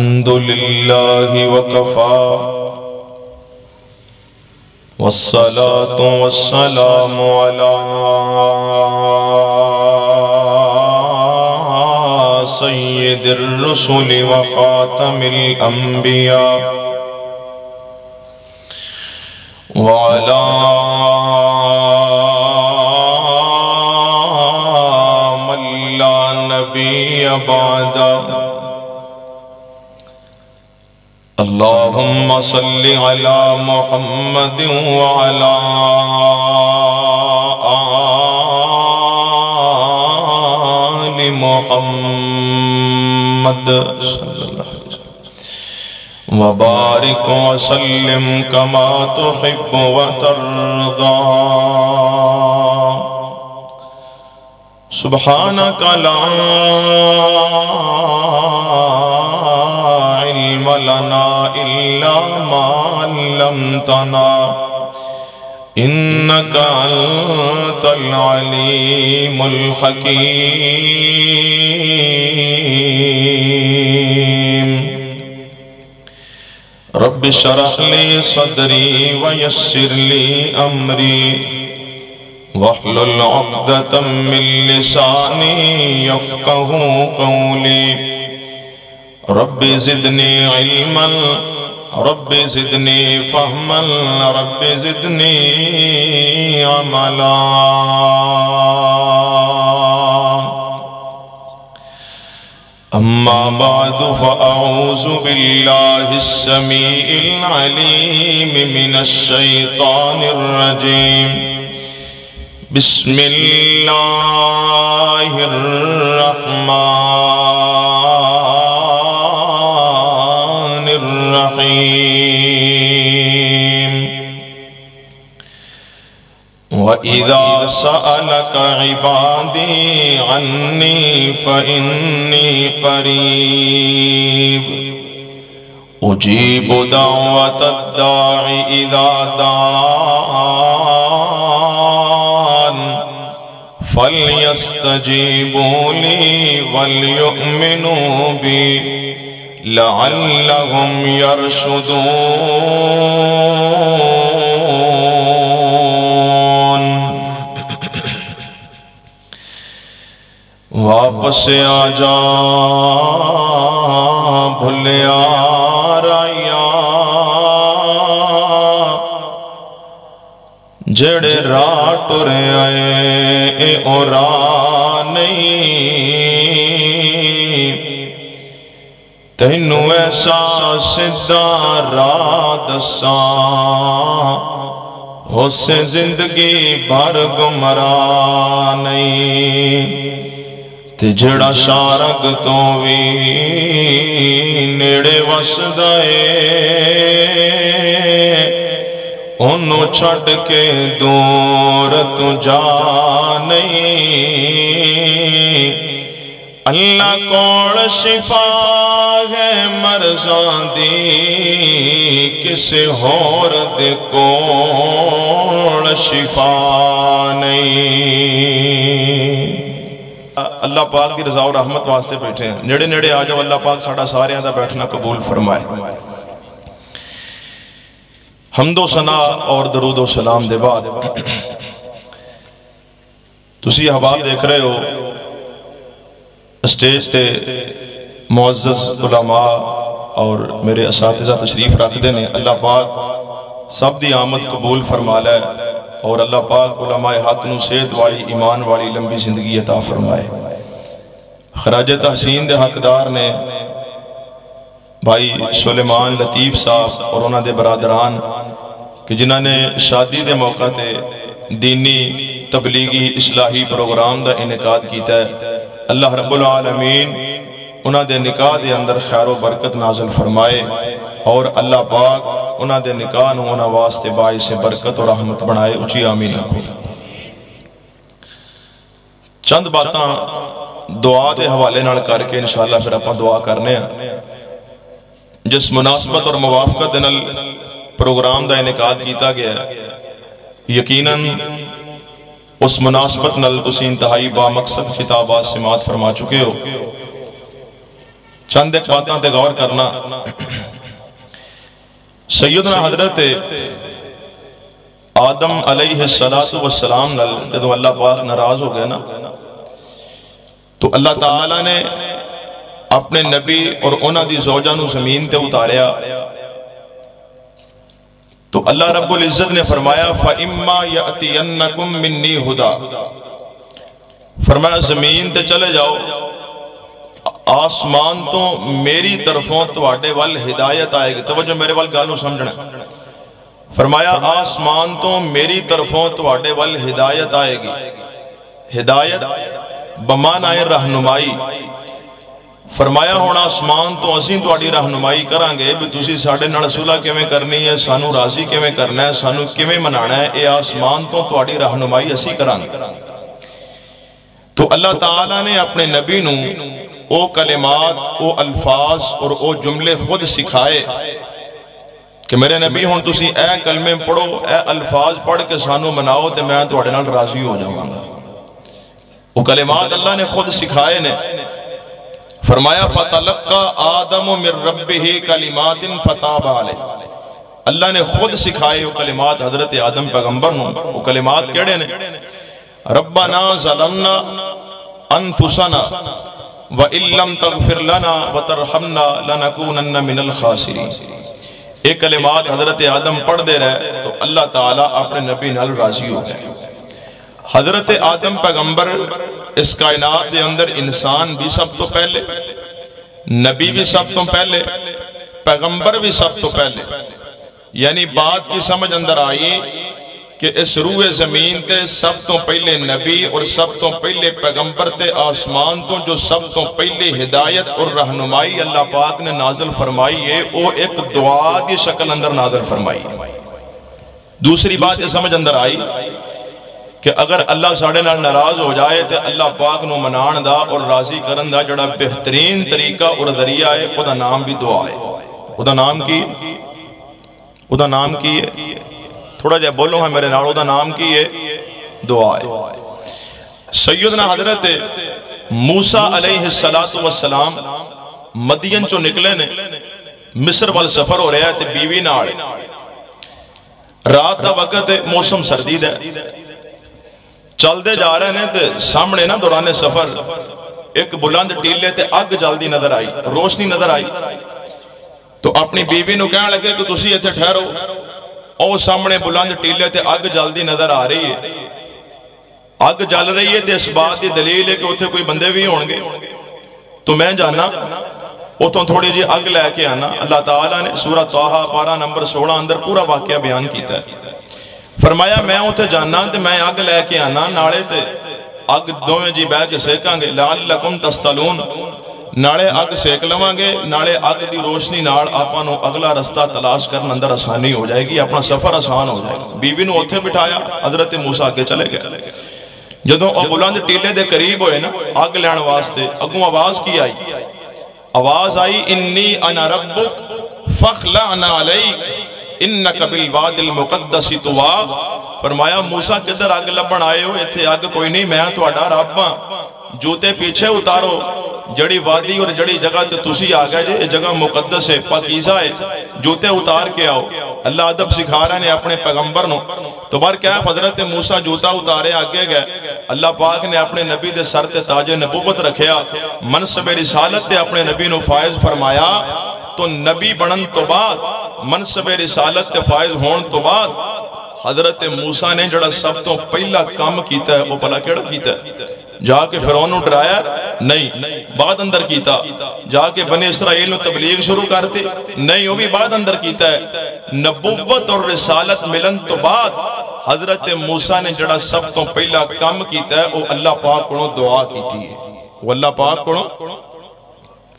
الحمد لله وكفى والصلاة والسلام على سيد الرسل وخاتم الأنبياء وعلى من لا نبي بعده اللهم صل على محمد وعلى آل محمد وبارك وسلم كما تحب وترضى سبحانك لا علم لنا إلا ما علمتنا إنك أنت العليم الحكيم رب اشرح لي صدري ويسر لي أمري واحلل عقدة من لساني يفقه قولي رب زدني علما رب زدني فهما رب زدني عملا أما بعد فأعوذ بالله السميع العليم من الشيطان الرجيم بسم الله الرحمن الرحيم وإذا سألك عبادي عني فإني قريب أجيب دعوة الداع إذا دعان فليستجيبوا لي وليؤمنوا بي لعلهم يرشدون واپس آجا بھلیا رایا جڑے راہ ٹرے آئے اے او راہ نہیں تینوں ایسا سدھا راہ دساں ہو سے زندگی بھر گمراہ نہیں تے جڑا شارگ تو بھی نیڑے وسدا اے انہوں چھڑ کے دور تو جا نہیں اللہ کوڑ شفا ہے مرزاں دی کسے ہور دے کوڑ شفا نہیں اللہ پاک دی رضا و رحمت واسطے بیٹھے ہیں نیڑے نیڑے آ جاؤ اللہ پاک ساڑھا سارے ہیں بیٹھنا قبول فرمائے حمد و ثنا اور درود و سلام دے بعد تسی احباب دیکھ رہے ہو اسٹیج تے معزز علماء اور میرے اساتذہ تشریف رکھ دینے اللہ پاک سب دی آمد قبول فرما لے اور اللہ پاک علماء حق نو صحت والی ایمان والی لمبی زندگی عطا فرمائے خراج تحسین دے حقدار نے بھائی سلیمان لطیف صاحب اور انہاں دے برادران کہ جنہاں نے شادی دے موقع تے دینی تبلیغی اصلاحی پروگرام دا انعقاد کیتا ہے اللہ رب العالمین انہاں دے نکاح دے اندر خیر و برکت نازل فرمائے اور اللہ پاک انہاں دے نکاح نو انہاں واسطے باعث برکت اور رحمت بنائے اچھی آمین رکھو چند باتاں دعا دے حوالے نال کر کے انشاءاللہ پھر اپنا دعا کرنے ہیں جس مناسبت اور موافقت نال پروگرام دا انعقاد کیتا گیا ہے یقیناً اس مناسبت نال تسی انتہائی با مقصد خطابات سماعت فرما چکے ہو چند ایک باتاں تے غور کرنا. سیدنا حضرت آدم علیہ السلام نال جدو اللہ پاک ناراض ہو گئے نا تو اللہ تعالیٰ نے اپنے نبی اور انہاں دی زوجہ نو زمین تے اتاریا. تو اللہ رب العزت نے فرمایا فَإِمَّا يَأْتِيَنَّكُم مِّنِّي هُدًى، فرمایا زمین تے چلے جاؤ، آسمان تو میری طرفوں تواڈے وال ہدایت آئے گی. توجہ میرے وال گالوں سمجھنا. فرمایا آسمان تو میری طرفوں تواڈے وال ہدایت آئے گی. ہدایت بمعنی رہنمائی. فرمایا ہون آسمان تو اسی تواڈی رہنمائی کران گے بھی تسی ساڈے نال صلح کیویں کرنی ہے، سانو راضی کیویں کرنا ہے، سانو کیویں منانا ہے. اے آسمان تو تواڈی رہنمائی اسی کران گے. تو اللہ تعالیٰ نے اپنے نبی نو او کلمات، او الفاظ اور او جملے خود سکھائے کہ میرے نبی ہون تسی اے کلمے پڑھو، اے الفاظ پڑھ کے سانو مناؤ تے میں تواڈے نال راضی ہو جاواں گا. وہ کلمات اللہ نے خود سکھائے نے. فرمایا فَتَلَقَّى آدَمُ مِن رَبِّهِ كَلِمَاتٍ فَتَابَ عَلَيْهِ، اللہ نے خود سکھائے وہ کلمات حضرت آدم پیغمبر ہوں. وہ کلمات کیڑے نے؟ ربنا ظلمنا انفسنا وَإِن لَّمْ تَغْفِرْ لَنَا وَتَرْحَمْنَا لَنَكُونَنَّ مِنَ الْخَاسِرِينَ. ایک کلمات حضرت آدم پڑھ دے رہے تو اللہ تعالیٰ اپنے نبی نال راضی ہو گئے. حضرت آدم پیغمبر اس کائنات دے اندر انسان بھی سب تو پہلے، نبی بھی سب تو پہلے، پیغمبر بھی سب تو پہلے. یعنی بات کی سمجھ اندر آئی کہ اس روح زمین تے سب تو پہلے نبی اور سب تو پہلے پیغمبر تے آسمان تو جو سب تو پہلے ہدایت اور رہنمائی اللہ پاک نے نازل فرمائی ہے وہ ایک دعا دی شکل اندر نازل فرمائی ہے. دوسری بات یہ سمجھ اندر آئی کہ اگر اللہ ساڑھے نال ناراض ہو جائے تو اللہ پاک نو منان دا اور راضی کرن دا جڑا بہترین طریقہ اور ذریعہ ہے وہ دا نام بھی دعا ہے. وہ دا نام کی ہے؟ وہ دا نام کی ہے؟ تھوڑا جائے بولو ہاں میرے نال. وہ دا نام کی ہے؟ دعا ہے. سیدنا حضرت موسیٰ علیہ السلام مدین چو نکلے نے، مصر وال سفر ہو رہا ہے تے بیوی نال. رات دا وقت ہے، موسم سردی دا چل دے جا رہے ہیں تے سامنے نا دوران سفر ایک بلند ٹیلے تے اگ جلدی نظر آئی، روشنی نظر آئی. تو اپنی بیوی نو کہنے لگے کہ تسی ایتھے ٹھہرو. اور سامنے بلند ٹیلے تے اگ جلدی نظر آ رہی ہے. اگ جل رہی ہے تے اس بات دی دلیل ہے کہ اتھے کوئی بندے بھی ہوں گے. تو میں جانا اتھوں تھوڑی جی اگ لے کے آنا. اللہ تعالیٰ نے سورہ طٰہٰ پارہ نمبر 16 اندر پورا واقعہ بیان کیتا ہے. فرمایا میں اتھے جانا تے میں اگ لے کے آنا، نالے تے اگ دوویں جی بہ کے سیکاں گے لعلکم تستلون. نالے اگ سیک لواں گے، نالے اگ دی روشنی نال آپاں نو اگلا رستہ تلاش کرن اندر آسانی ہو جائے گی، اپنا سفر آسان ہو جائے گا. بیوی نو اتھے بٹھایا، حضرت موسیٰ کے چلے گئے. جدوں او بلند ٹیلے دے قریب ہوئے نا اگ لین واسطے، اگوں آواز کی آئی؟ آواز آئی انی انا ربک فاخلعنا علیک انک بالواد المقدس طویٰ. فرمایا موسیٰ کدھر اگ لبن آئے ہو؟ ایتھے اگ کوئی نہیں، میں تہاڈا رب ہاں. جوتے پیچھے اتارو، جڑی وادی اور جڑی جگہ تے تسی آ گئے جے یہ جگہ مقدس ہے، پاکیزہ ہے، جوتے اتار کے آؤ. اللہ ادب سکھا رہے ہیں اپنے پیغمبر نو. تو برکیف حضرت موسیٰ جوتا اتارے آگے گئے. اللہ پاک نے اپنے نبی دے سر تے تاج نبوت رکھیا، منصب رسالت تے اپنے نبی نو فائز فرمایا. تو نبی بنن تو بعد، منصب رسالت تے فائز ہون تو بعد حضرت موسیٰ نے جڑا سب تو پہلا کام کیتا ہے وہ بھلا کیڑا کیتا ہے؟ جا کے فرعون ڈرایا نہیں، بعد اندر کیتا. جا کے بنی اسرائیل نو تبلیغ شروع کرتے نہیں، وہ بھی بعد اندر کیتا ہے. نبوت اور رسالت ملن تو بعد حضرت موسیٰ نے جڑا سب تو پہلا کام کیتا ہے وہ اللہ پاک کو دعا کیتی ہے. وہ اللہ پاک کو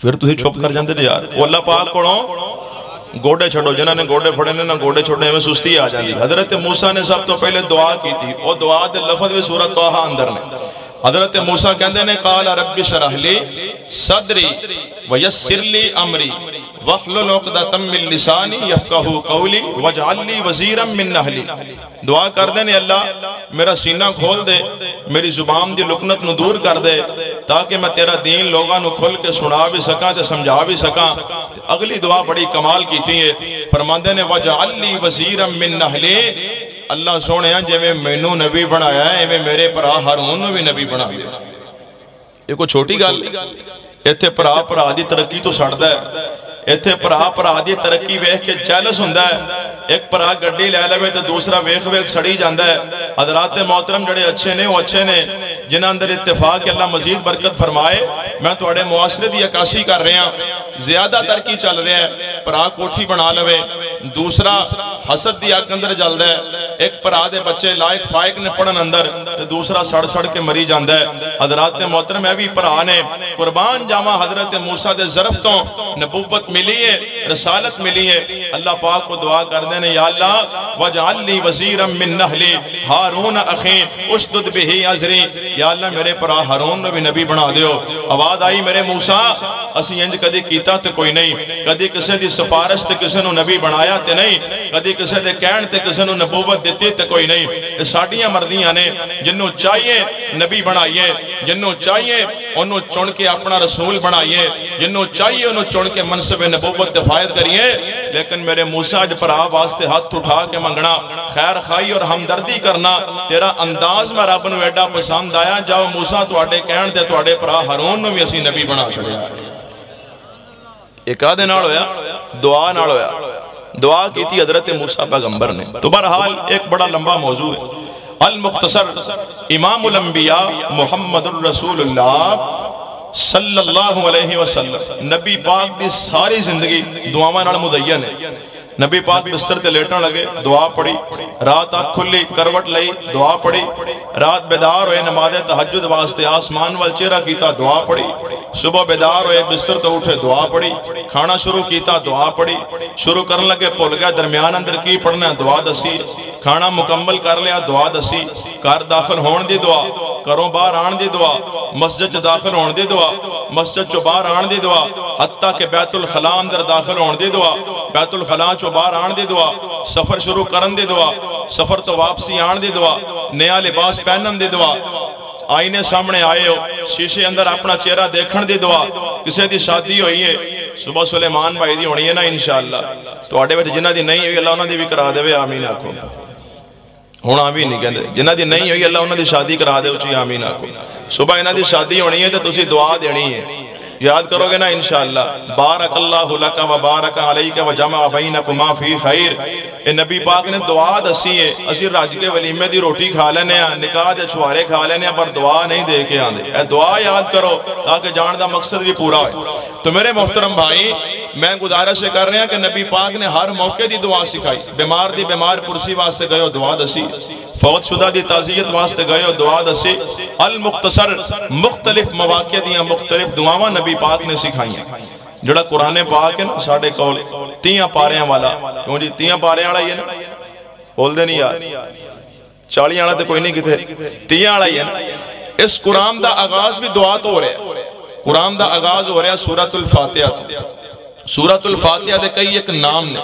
پھر تھی چھپ کر جاندے دے یار. وہ اللہ پاک کو گوڑے چھڑو، جنہاں نے گوڑے پھڑے نے نہ گوڑے چھوڑنے میں سستی آ جاندی. حضرت موسیٰ نے سب تو پہلے دعا کی تھی، وہ دعا دے لفظ بھی سورۃ طٰہٰ اندر نے. حضرت موسیٰ کہندے نے قال رب اشرح لی صدری ویسر لی امری واحلل عقدۃ من لسانی یفقہوا قولی واجعل لی وزیرا من اہلی. دعا کر دے نے اللہ میرا سینہ کھول دے، میری زبان دی لکنت نو دور کر دے، تاکہ میں تیرا دین لوگاں نو کھل کے سنا بھی سکاں تے سمجھا بھی سکاں۔ اگلی دعا بڑی کمال کیتی ہے، فرماندے نے وَجَعَلْ لِي وَزِيرًا مِّن أَهْلِي، اللہ سونے ہیں جے میں مینوں نبی بنایا ہے ایویں میرے بھرا ہارون نو بھی نبی بنا دے۔ یہ کوئی چھوٹی گل ایتھے بھرا دی ترقی تو سڑدا ہے، ایتھے بھرا دی ترقی ویکھ کے جیلس ہوندا ہے، ایک بھرا گڈی لے لوے تے دوسرا ویکھ سڑی جاندا ہے۔ حضرات محترم جڑے اچھے نے وہ اچھے نے جنہاں اندر اتفاق اللہ مزید برکت فرمائے۔ میں تواڈے معاشرے دی عکاسی کر رہا ہاں، زیادہ ترقی چل رہا ہے، بھرا کوٹھی بنا لوے، دوسرا حسد دی اگ اندر جلدا ہے، ایک بھرا دے بچے لائق فائق نے پڑھن اندر تے دوسرا سڑ سڑ کے مری جاندا ہے۔ حضرات محترم اے بھی بھرا نے قربان جاواں حضرت موسیٰ دے ظرف تو نبوت ملی ہے، رسالت ملی ہے۔ اللہ پاک کو دعا کر دینے یا اللہ وَجْعَلْ لِي وَزِيرًا مِّن أَهْلِي ہارون اخی اشدد بِهِ اَزْرِي، یا اللہ میرے پرا ہارون بھی نبی بنا دیو۔ آواز آئی میرے موسیٰ اسی انج کدی کیتا تے کوئی نہیں، کدی کسے دی سفارش تے کسے نو نبی بنایا تے نہیں، کدی کسے دے کہن تے کسے نو نبوت دیتی تے کوئی نہیں۔ یہ ساڈیاں مرضیاں نے، جنوں چاہیے نبی بنائیے، جنوں چاہیے انہوں چن کے اپنا رسول بنائیے، جنوں چاہیے انہوں چن کے منصب نبوت فائد کریے۔ لیکن میرے موسیٰ جب پرا واسطے ہاتھ اٹھا کے منگنا، خیر خائی اور ہمدردی کرنا، تیرا انداز میں رب نو ایڈا پسند آیا، جاؤ موسیٰ تو آڈے کہن دے تو آڈے پرا ہارون نو بھی اسی نبی بنا چھڑیا۔ ایک آدھے نال ہویا، دعا نال ہویا، دعا کی تھی حضرت موسیٰ پیغمبر نے۔ تو بہرحال ایک بڑا لمبا موضوع ہے۔ المختصر امام الانبیاء محمد الرسول اللہ صلی اللہ علیہ وسلم نبی پاک دی ساری زندگی دعاواں نال مدین ہے۔ نبی پاک بستر تے لیٹن لگے دعا پڑھی، رات آنکھ کھلی کروٹ لئی دعا پڑھی، رات بیدار ہوئے نماز تہجد واسطے آسمان وال چہرہ کیتا دعا پڑھی، صبح بیدار ہوئے بستر تو اٹھے دعا پڑھی، کھانا شروع کیتا دعا پڑھی، شروع کرن لگے بھول گیا درمیان اندر کی پڑھنا ہے دعا دسی، کھانا مکمل کر لیا دعا دسی، گھر داخل ہون دی دعا، گھروں باہر آن دی دعا، مسجد چ داخل ہون دی دعا، مسجد چو باہر آن دی دعا، حتیٰ کہ بیت الخلاء اندر داخل ہون دی دعا، بیت الخلاء چو باہر آن دی دعا، سفر شروع کرن دی دعا، سفر تو واپسی آن دی دعا، نیا لباس پہنن دی دعا، آئینے سامنے آئے ہو شیشے اندر اپنا چہرہ دیکھن دی دعا، کسے دی شادی ہوئی ہے صبح سلیمان بھائی دی ہونی ہے نا انشاءاللہ، تو آڑے وچ جنہ دی نہیں ہوئی اللہ انہاں دی بھی کرا دے وے آمین آکھو، ہون آمین نہیں کہندے، جنہ دی نہیں ہوئی اللہ انہاں دی شادی کرا دے اچھی آمین آکھو۔ صبح انہاں دی شادی ہونی ہے تو تسی دعا دینی ہے، یاد کرو گے نا انشاءاللہ، بارک اللہ لکا و بارک علیکا و جمع بینکما فی خیر۔ اے نبی پاک نے دعا دسی ہے، اسی راج کے ولیمے دی روٹی کھا لینے ہیں، نکاح دے چھوارے کھا لینے ہیں، پر دعا نہیں دے کے آندے۔ اے دعا یاد کرو تاکہ جان دا مقصد بھی پورا ہوئے۔ تو میرے محترم بھائی میں گزارش سے کر رہے ہیں کہ نبی پاک نے ہر موقع دی دعا سکھائی، بیمار دی بیمار پرسی واسطے گئے ہو دعا دسی، فوت شدہ دی تعزیت واسطے گئے ہو دعا دسی۔ المختصر مختلف مواقع دیاں مختلف دعاواں نبی پاک نے سکھائی ہیں۔ جڑا قرآن پاک ہے نا ساڑھے کول 30 پاریاں والا، کیوں جی 30 پاریاں والا ہی ہے نا، بول دے نہیں یار 40 والا تو کوئی نہیں کتے 30 والا ہی ہے نا۔ اس قرآن دا آغاز بھی دعا تو ہو رہا ہے، قرآن دا آغاز ہو رہا ہے سورۃ الفاتحہ۔ سورۃ الفاتحہ دے کئی ایک نام نے،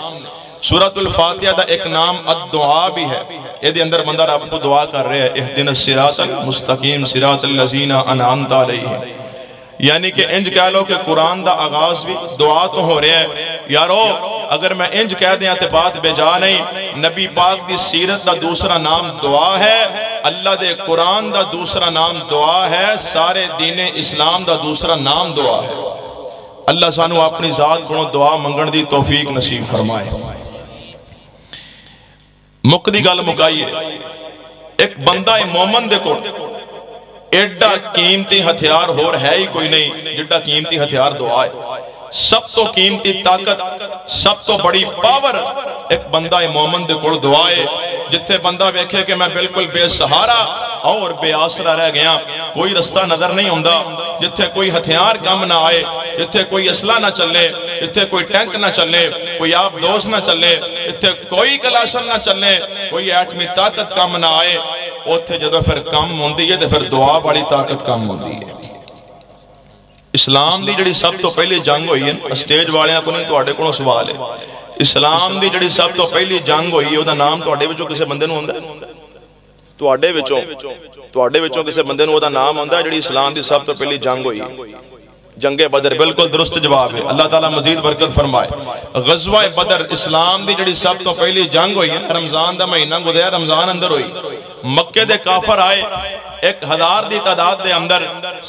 سورۃ الفاتحہ دا ایک نام الدعا بھی ہے، یہ دے اندر بندہ رب کو دعا کر رہے ہیں اہدنا الصراط المستقیم صراط الذین انعمت علیہم، یعنی کہ انج کہہ لو کہ قرآن دا آغاز بھی دعا تو ہو رہے ہیں۔ یارو اگر میں انج کہہ دیا تو بات بے جا نہیں، نبی پاک دی سیرت دا دوسرا نام دعا ہے، اللہ دے قرآن دا دوسرا نام دعا ہے، سارے دین اسلام دا دوسرا نام دعا ہے۔ اللہ سانو اپنی ذات کو دعا منگن دی توفیق نصیب فرمائے۔ مقدی گل مکائیے، ایک بندہ مومن دے کو ایڈا قیمتی ہتھیار ہور ہے ہی کوئی نہیں جڈا قیمتی ہتھیار دعا ہے۔ سب تو قیمتی طاقت، سب تو بڑی پاور ایک بندہ مومن دے کو دعا ہے۔ جتھے بندہ ویکھے کہ میں بالکل بے سہارا اور بے آسرا رہ گیا، کوئی رستہ نظر نہیں ہوندا، جتھے کوئی ہتھیار کم نہ آئے، جتھے کوئی اسلحہ نہ چلے، جتھے کوئی ٹینک نہ چلے، کوئی آپ دوست نہ چلے، جتھے کوئی کلاشن نہ چلے، کوئی ایٹمی طاقت کم نہ آئے، اوتھے جدو پھر کم ہوندی ہے تو پھر دعا بڑی طاقت کم ہوندی ہے۔ اسلام دی جڑی سب تو پہلی جنگ ہوئی ہے، اسٹیج والیاں کو نہیں تو آڑے کو سوال ہے، اسلام دی جڑی سب تو پہلی جنگ ہوئی ہے، وہ دا نام تو آڑے وچوں کسے بندے نو ہوندا ہے؟ ਤੁਹਾਡੇ ਵਿੱਚੋਂ ਕਿਸੇ ਬੰਦੇ ਨੂੰ ਉਹਦਾ ਨਾਮ ਆਉਂਦਾ ਜਿਹੜੀ ਇਸਲਾਮ ਦੀ ਸਭ ਤੋਂ ਪਹਿਲੀ ਜੰਗ ਹੋਈ جنگ بدر؟ بالکل درست جواب ہے. اللہ تعالیٰ مزید برکت فرمائے. غزوہ بدر اسلام دی جڑی سب تو پہلی جنگ ہوئی ہے، رمضان دا مہینہ گزریا، رمضان اندر ہوئی. مکے دے کافر آئے 1000 دی تعداد دے اندر،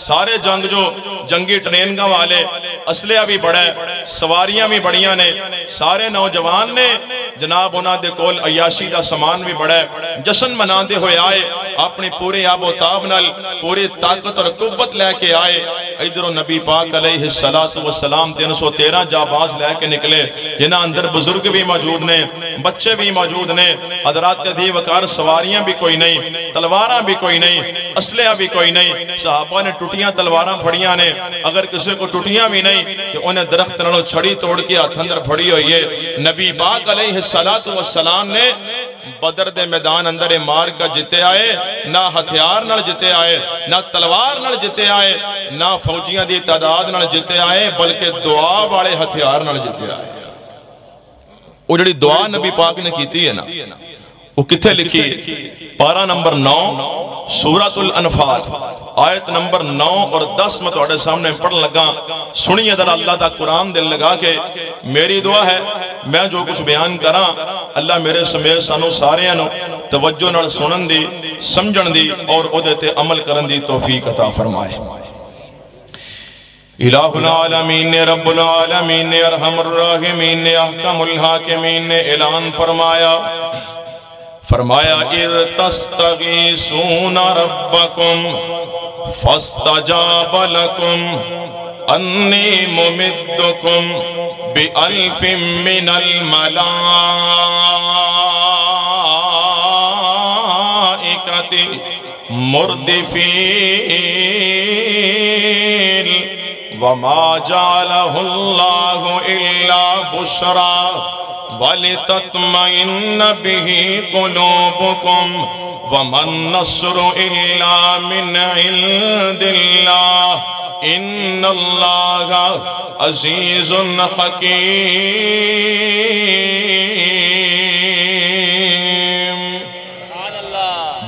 سارے جنگ جو جنگی ٹرینگاں والے، اسلحہ بھی بڑا ہے، سواریاں بھی بڑیاں نے، سارے نوجوان نے، جناب انہاں دے کول عیاشی دا سامان بھی بڑا ہے. جشن مناندے ہوئے آئے، اپنی پوری آب و تاب نال پوری طاقت اور قوت لے کے آئے. ادھروں نبی پاک علیہ السلام 313 جاباز لے کے نکلے، جنہاں اندر بزرگ بھی موجود نے، بچے بھی موجود نے. حضرات عزیز وقار سواریاں بھی کوئی نہیں، تلواراں بھی کوئی نہیں، اسلحہ بھی کوئی نہیں. صحابہ نے ٹوٹیاں تلواراں پھڑیاں نے، اگر کسی کو ٹوٹیاں بھی نہیں کہ انہیں درخت نالوں چھڑی توڑ کے ہاتھ اندر پھڑی ہوئی ہے. نبی پاک علیہ السلام نے بدر دے میدان اندر مار کا جتے آئے، نہ ہتھیار نال جتے آئے، نہ تلوار نال جتے آئے، نہ فوجیاں دی تعداد نال جتے آئے، بلکہ دعا والے ہتھیار نال جتے آئے. وہ جڑی دعا نبی پاک نے کیتی ہے نا، وہ کتھے لکھی ہے؟ پارہ نمبر 9 سورۃ الانفال آیت نمبر 9 اور 10 میں توڑے سامنے پڑھ لگا. سنیے ذرا اللہ دا قرآن دل لگا کے. میری دعا ہے میں جو کچھ بیان کراں اللہ میرے سمیت سانو سارے انو توجہ نال سنن دی، سمجھن دی اور اودے تے عمل کرن دی توفیق عطا فرمائے. الہ العالمین نے، رب العالمین نے، ارحم الراحمین نے، احکم الحاکمین نے اعلان فرمایا اذ تستغیثون ربکم فاستجاب لکم انی ممدکم بألف من الملائکۃ مردفین وما جعلہ اللہ الا بشرا وَلِتَطْمَئِنَّ بِهِ قُلُوبُكُمْ وَمَا النَّصْرُ إِلَّا مِنْ عِنْدِ اللَّهِ إِنَّ اللَّهَ عَزِيزٌ حَكِيمٌ.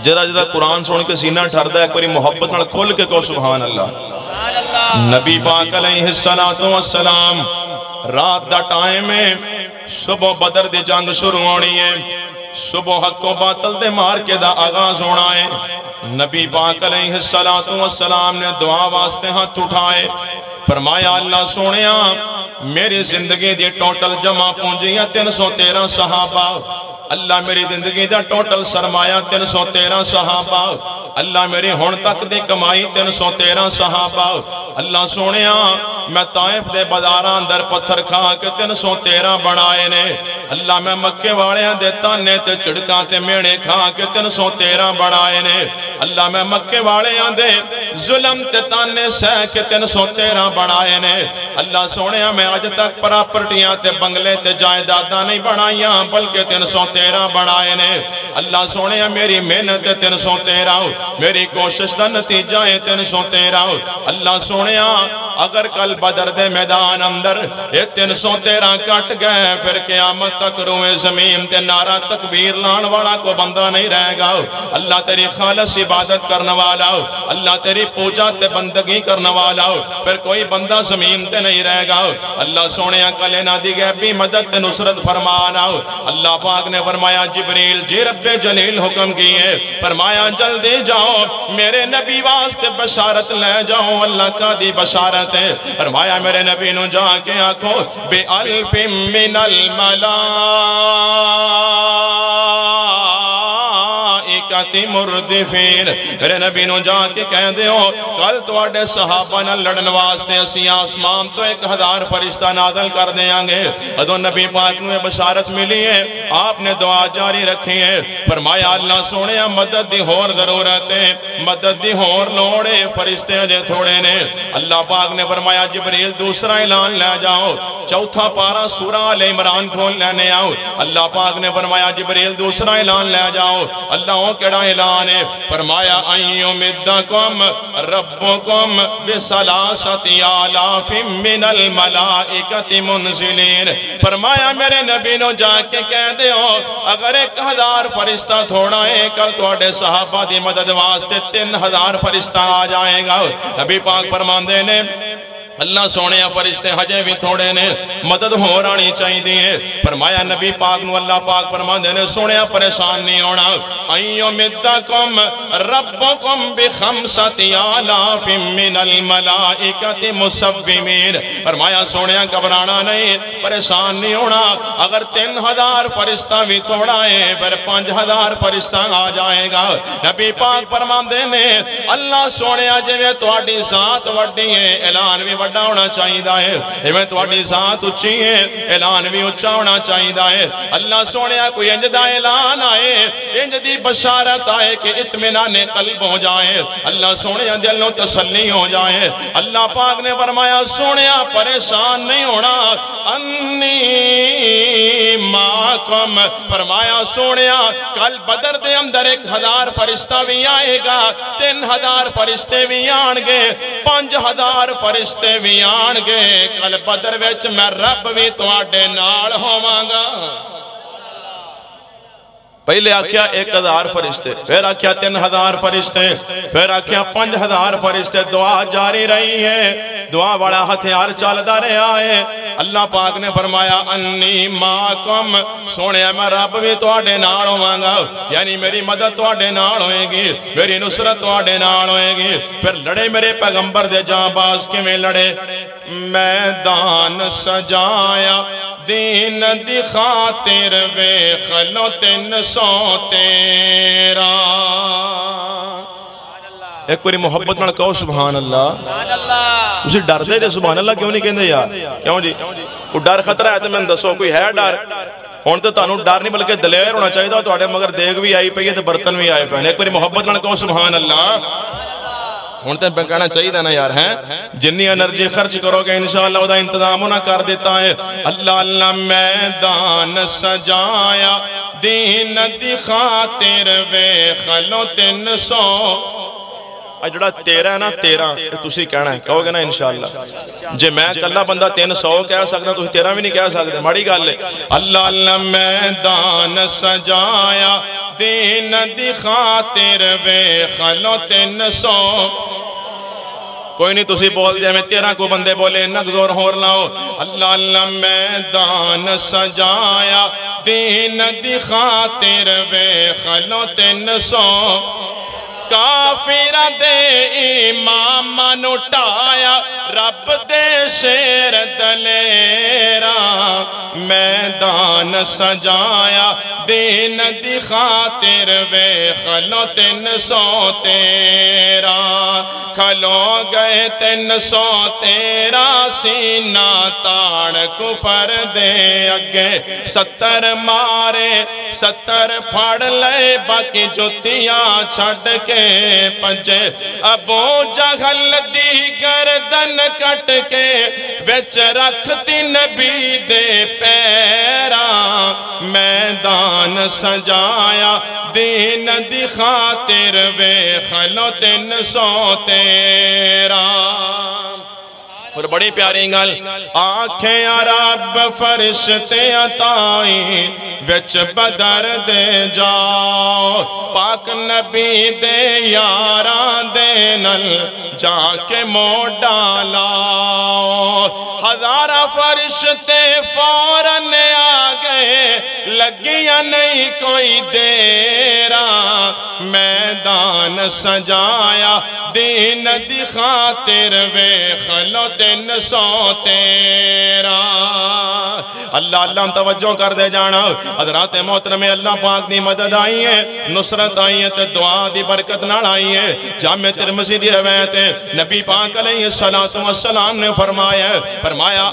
جرا قرآن سن کے سینہ ٹھردا ہے، ایک باری محبت نال کھل کے کہو سبحان اللہ. نبی پاک علیہ السلام رات دا ٹائم ہے، صبح بدر دی جنگ شروع ہونی ہے، صبح حق و باطل دے مار کے دا آغاز ہونا ہے. نبی پاک علیہ السلام نے دعا واسطے ہاتھ اٹھائے، فرمایا اللہ سونیا میری زندگی دی ٹوٹل جمع پونجیاں 313 صحابہ، اللہ میری زندگی دا ٹوٹل سرمایہ 313 صحابہ، اللہ میری ہون تک دی کمائی 313 صحابہ. اللہ سونیا میں طائف دے بازاراں اندر پتھر کھا کے 313 بنائے نے. اللہ میں مکے والیاں دے تانے تے چڑکاں تے میڑے کھا کے 313 بنائے نے. اللہ میں مکے والیاں دے ظلم تے تانے سہ کے 313 بنائے نے. اللہ سونیا میں آج تک پراپرٹیاں تے بنگلے تے جائیداداں نہیں بنائیاں بلکہ 313 بنائے نے. اللہ سونیا میری محنت 313، میری کوشش دا نتیجہ ہے 313. اللہ سونیا اگر کل بدر دے میدان اندر یہ 313 کٹ گئے پھر قیامت تک روئے زمین تے نعرہ تکبیر لان والا کو بندہ نہیں رہے گا. اللہ تیری خالص عبادت کرنے والا، اللہ تیری پوجا تے بندگی کرنے والا، پھر کوئی بندہ زمین تے نہیں رہے گا. اللہ سونے کلے نہ دی غیبی مدد تے نصرت فرمانا. اللہ پاک نے فرمایا جبریل جی رب جلیل حکم کیے، فرمایا جلدی جاؤ میرے نبی واسطے بشارت لے جاؤ. اللہ کا دی بشارت ہے، فرمایا میرے نبی نو جا کے آنکھو بِأَلْفٍ مِّنَ الْمَلَائِكَةِ مُرْدِفِينَ. میرے نبی نو جا کے کہہ دیو کل تواڈے صحابہ نہ لڑن واسطے اسی آسمان تو 1000 فرشتہ نازل کر دیاں گے. ادو نبی پاک نو بشارت ملی ہے، آپ نے دعا جاری رکھی ہے. فرمایا اللہ سونے مدد دی ہور ضرورت ہے، مدد دی ہور لوڑے، فرشتے اجے تھوڑے نے. اللہ پاک نے فرمایا جبریل دوسرا اعلان لے جاؤ، چوتھا پارہ سورہ آل عمران کھول لینے آؤ. اللہ پاک نے فرمایا جبریل دوسرا اعلان لے جاؤ. اللہ کیڑا اعلان ہے، فرمایا ایمدکم ربکم بثلاثۃ آلاف من الملائکۃ منزلین، فرمایا میرے نبی نو جا کے کہہ دیو اگر 1000 فرشتہ تھوڑا ہے کل تواڈے صحابہ دی مدد واسطے 3000 فرشتہ آ جائے گا۔ نبی پاک فرماندے نے اللہ سونے فرشتے ہجے بھی تھوڑے نے، مدد ہو رانی چاہی دیئے۔ فرمایا نبی پاک نو اللہ پاک فرماندے نے سونے پریشان نہیں ہونا، ایمدکم ربکم بخمسۃ آلاف من الملائکۃ مسومین، فرمایا سونے گھبرانا نہیں، پریشان نہیں ہونا، اگر 3000 فرشتہ بھی تھوڑا ہے پھر 5000 فرشتہ آ جائے گا۔ نبی پاک فرماندے نے اللہ سونے جویں تواڈی ذات وڈی ہے اعلان بھی وڈا ہونا چاہیے ہے، میں تواڈی ذات اچھی ہے اعلان بھی اچھا ہونا چاہیے ہے۔ اللہ سونے کوئی انج دا اعلان آئے، انج دی بشارت آئے کہ اطمینان قلب ہو جائے، اللہ سونے دلوں تسلی ہو جائے۔ اللہ پاک نے فرمایا سونے پریشان نہیں ہونا، انی معکم، فرمایا سونے کل بدر دے اندر 1000 فرشتہ بھی آئے گا، 3000 فرشتے بھی آن گے، 5000 فرشتے بھی آن گے، کل بدر وچ میں رب بھی تواڈے نال ہوواں گا۔ پہلے آکھیا 1000 فرشتے، پھر آکھیا 3000 فرشتے، پھر آکھیا 5000 فرشتے، دعا جاری رہی ہے، دعا بڑا ہتھیار چلدا رہا ہے۔ اللہ پاک نے فرمایا انی معکم، سونے میں رب بھی تواڈے نال ہوواں گا، یعنی میری مدد تواڈے نال ہوئے گی، میری نصرت تواڈے نال ہوئے گی۔ پھر لڑے میرے پیغمبر دے جاں باز کیویں لڑے، میدان سجایا دین دی خاطر ویکھ لو 313۔ ایک کوئی محبت نال کہو سبحان اللہ۔ تسی ڈر دے سبحان اللہ کیوں نہیں کہندے یار؟ کیوں جی کوئی ڈر خطرہ ہے تو میں دسو، کوئی ہے ڈر؟ ہن تے تانوں ڈر نہیں بلکہ دلیر ہونا چاہیے، تواڈے مگر دیگ بھی آئی پئی ہے تے برتن بھی آئے پئے۔ ایک کوئی محبت نال کہو سبحان اللہ۔ ہن تے کہنا چاہیے نا یار، ہیں جنی انرجی خرچ کرو گے انشاءاللہ وہ دا انتظام ہونا کر دیتا ہے۔ اللہ اللہ میدان سجایا دین دی خاطر ویکھ لو 300۔ جڑا 13 ہے نا 13 تسی کہنا ہے، کہو گے نا انشاءاللہ۔ جے میں کلا بندہ 300 کہہ سکتا تسی 13 بھی نہیں کہہ سکتے، ماڑی گل ہے۔ اللہ اللہ میدان سجایا دین دی خاطر ویکھ لو 300۔ کوئی نہیں تسی بول دیا میں 13 کو بندے بولے نگزور ہور لاؤ۔ اللہ اللہ میدان سجایا دین دی خاطر ویکھ لو 300۔ کافر دے امام نٹایا رب دے شیر دلیرا، میدان سجایا دین دی خاطر ویکھ لو 313۔ کھلو گئے 313 سینہ تاڑ کفر دے اگے، 70 مارے 70 پھڑ لے باقی جتیاں چھڑ کے پجے۔ ابو جہل دی گردن کٹ کے وچ رکھتی نبی دے پیرا، میدان سجایا دین دی خاطر ویکھ لو 313۔ اور بڑی پیاری گل، آنکھیں رب فرشتے عطائی وچ بدر دے جاؤ، پاک نبی دے یاراں دے نل جا کے موڈا لاؤ۔ 1000 فرشتے فوراً آ گئے، لگیا نہیں کوئی دیرا، میدان سجایا دین دی خاطر ویکھ لو 313۔ اللہ اللہ توجہ کر دے جانا، حضرات محترم اللہ پاک دی مدد آئی ہے، نصرت آئی ہے تے دعا دی برکت نال آئی ہے۔ جامع ترمذی دی روایت ہے، نبی پاک علیہ السلام نے فرمایا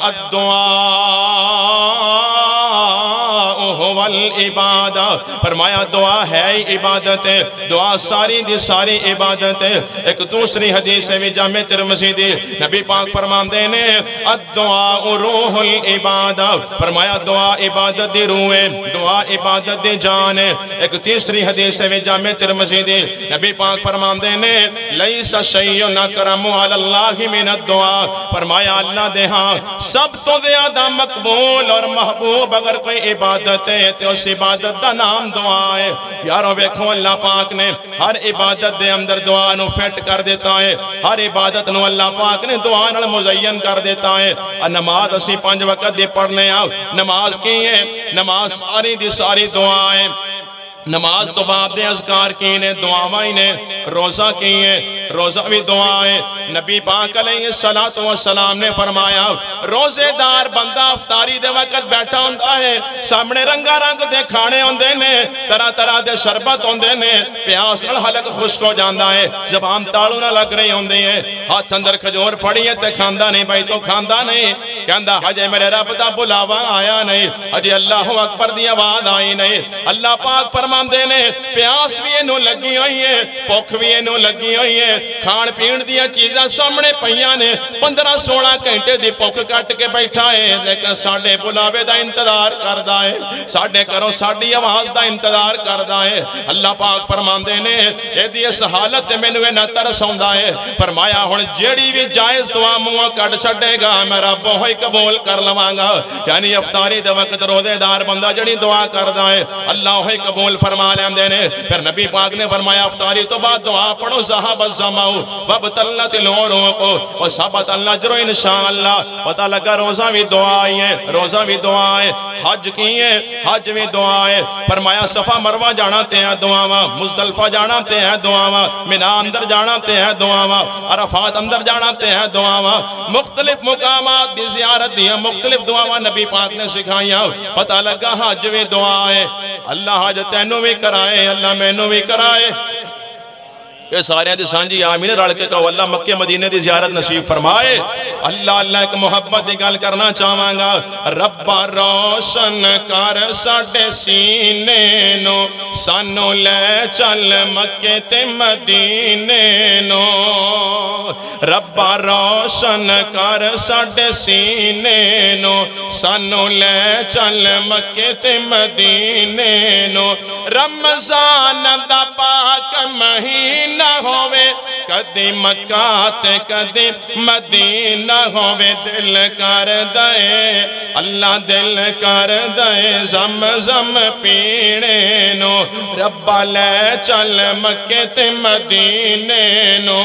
الدعاء هو العبادة عبادت فرمایا دعا ہے ہی عبادت ہے دعا ساری دی ساری عبادت ہے ایک دوسری حدیث ہے جامع ترمذی دی نبی پاک فرماندے نے الدعاء روح العبادت فرمایا دعا عبادت دی روح ہے دعا عبادت دی جان ہے ایک تیسری حدیث ہے جامع ترمذی دی نبی پاک فرماندے نے لیس شیء اکرم علی اللہ من الدعاء فرمایا اللہ دے ہاں سب تو زیادہ مقبول اور محبوب اگر کوئی عبادت ہے تو اس عبادت دا نام دعا ہے یارو ویکھو اللہ پاک نے ہر عبادت دے اندر دعا نو فٹ کر دیتا ہے ہر عبادت نو اللہ پاک نے دعا نال مزین کر دیتا ہے نماز اسی 5 وقت دی پڑھنے آؤ نماز کی ہے نماز ساری دی ساری دعائیں نماز تو بعد دے اذکار کی نے دعاوائیں نے روزہ کی ہے روزہ بھی دعائیں نبی پاک علیہ السلام نے فرمایا روزے دار بندہ افطاری دے وقت بیٹھا ہوندہ ہے سامنے رنگا رنگ دے کھانے ہوندے نے طرح طرح دے شربت ہوندے نے پیاس نال حلق خشک ہو جاندہ ہے زبان تالو نہ لگ رہی ہوندے ہیں ہاتھ اندر کھجور پڑی ہے تے کھاندہ نہیں بھائی تو کھاندہ نہیں کہندہ حجے میرے رب دا بلاوا آیا نہیں حجے اللہ اکبر دی آواز آئی نہیں اللہ پاک فرماندے نے پیاس بھی انہوں لگی ہوئی ہے پوکھ بھی انہوں لگی ہوئی ہے کھان پین دیا چیزیں سامنے پہیاں نے 15-16 گھنٹے دی پوکھ کٹ کے بیٹھا ہے لیکن ساڑھے بلاوے دا انتظار کردہ ہے ساڑھے کرو ساڑھی آواز دا انتظار کردہ ہے اللہ پاک فرماندے نے اے دی اس حالت میں نوے نہ ترس ہوندہ ہے فرمایا ہون جیڑی بھی جائز دعا موہ کٹ چھڑے گا میرا بہوئی قبول کر لوانگا یعنی افطاری دے وقت روزے دار بندہ جڑی دعا کردہ ہے اللہ ہوئی قبول فرما لے دینے پھر نبی پاک نے فرمایا افطاری تو بعد دعا پڑھو صحاب الزماؤ وابتلت العروق کو وصابت النجر انشاءاللہ پتہ لگا روزہ بھی دعائیں ہیں روزہ بھی دعائیں حج کیے حج بھی دعائیں فرمایا صفا مروہ جانا تے ہیں دعاواں مزدلفہ جانا تے ہیں دعاواں منہ اندر جانا تے ہیں دعاواں عرفات اندر جانا تے ہیں دعاواں مختلف مقامات دی زیارت دی مختلف دعاواں نبی پاک نے سکھائیاں پتہ لگا حج بھی دعائیں اللہ حج تینوں بھی کرائے اللہ مینوں بھی کرائے یہ سارے ہیں سانجی آمین رڑ کے کہو اللہ مکہ مدینہ دی زیارت نصیب فرمائے اللہ ایک محبت دی گل کرنا چاہواں گا رب روشن کر ساڈے سینے نو سانو لے چل مکہ تے مدینے نو رب روشن کر ساڈے سینے نو سانو لے چل مکہ تے مدینے نو رمضان دا پاک مہینہ نہ ہووے کدی مکہ تے کدی مدینہ ہووے دل کر دے اللہ دل کر دے زمزم پینے نو رب لے چل مکہ تے مدینے نو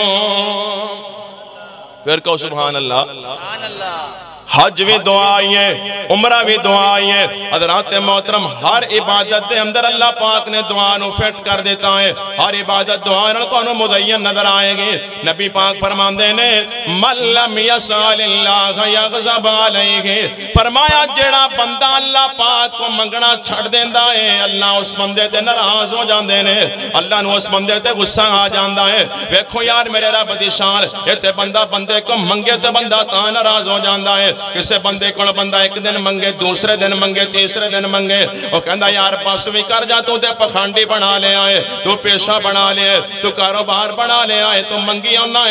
پھر کہو سبحان اللہ حج بھی دعائیں عمرہ بھی دعائیں حضرات محترم ہر عبادت دے اندر اللہ پاک نے دعا نو فٹ کر دیتا ہے ہر عبادت دعا نو تو انہوں مزین نظر آئے گی نبی پاک فرماندے نے من لم یسال اللہ یغضب علیہ فرمایا جڑا بندہ اللہ پاک کو منگنا چھڑ دیندہ ہے اللہ اس بندے تے ناراض ہو جاندے نے اللہ نو اس بندے تے غصہ آ جاندہ ہے ویکھو یار میرے رب دی شان یہ بندہ بندے کو منگے تے بندہ تا ناراض ہو جاندہ ہے کسے بندے کو بندہ ایک دن منگے دوسرے دن منگے تیسرے دن منگے وہ کہندہ یار پاس بھی کر جا تو تے پخانڈی بنا لے آئے تو پیشہ بنا لے آئے تو کاروبار بنا لے آئے تو منگی ہونا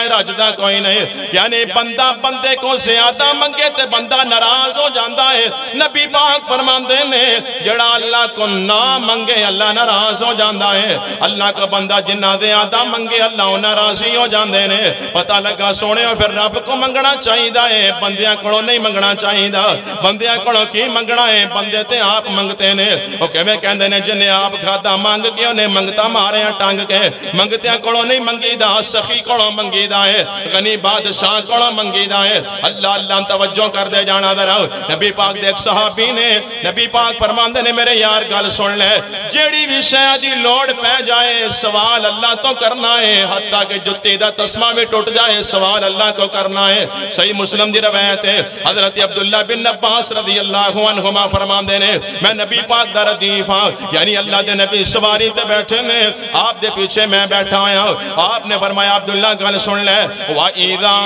ہے راجدہ کوئی نہیں یعنی بندہ بندے کو زیادہ منگے تے بندہ ناراض ہو جاندہ ہے نبی پاک فرماندے نے جڑا اللہ کو نہ منگے اللہ ناراض ہو جاندہ ہے اللہ کا بندہ جنہ زیادہ منگے اللہ ناراضی ہو جاندے نے پتہ لگا سونے اور پھر رب کو منگنا چاہیے ہے بندیاں کڑوں نہیں منگنا چاہیے دا بندیاں کڑوں کی منگنا ہے بندے تے آپ منگتے نے وہ کہندے نے جنہیں آپ کھادا مانگ کے انہیں منگتا مارے ہیں ٹانگ کے منگتیاں کڑوں نہیں منگی دا سخی کڑوں منگی دا ہے غنی بادشاہ کڑوں منگی دا ہے اللہ اللہ توجہ کر دے جانا درہو نبی پاک دیکھ صحابی نے نبی پاک فرماندے نے میرے یار گل سن لے جیڑی بھی شاید دی لوڑ پہ جائے سوال اللہ تو کرنا ہے حتیٰ کہ جتی دا تسمہ میں ٹوٹ جائے سوال اللہ کو کرنا ہے صحیح مسلم دی روایت ہے حضرت عبداللہ بن عباس رضی اللہ عنہما فرماندے نے میں نبی پاک دا ردیف ہاں یعنی اللہ دے نبی سواری تے بیٹھے نے آپ دے پیچھے میں بیٹھا آیا آپ نے فرمایا عبداللہ گل سن لے وَإِذَا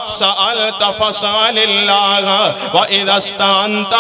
سألت فسأل اللہ وَإِذَا اسْتَعَنْتَ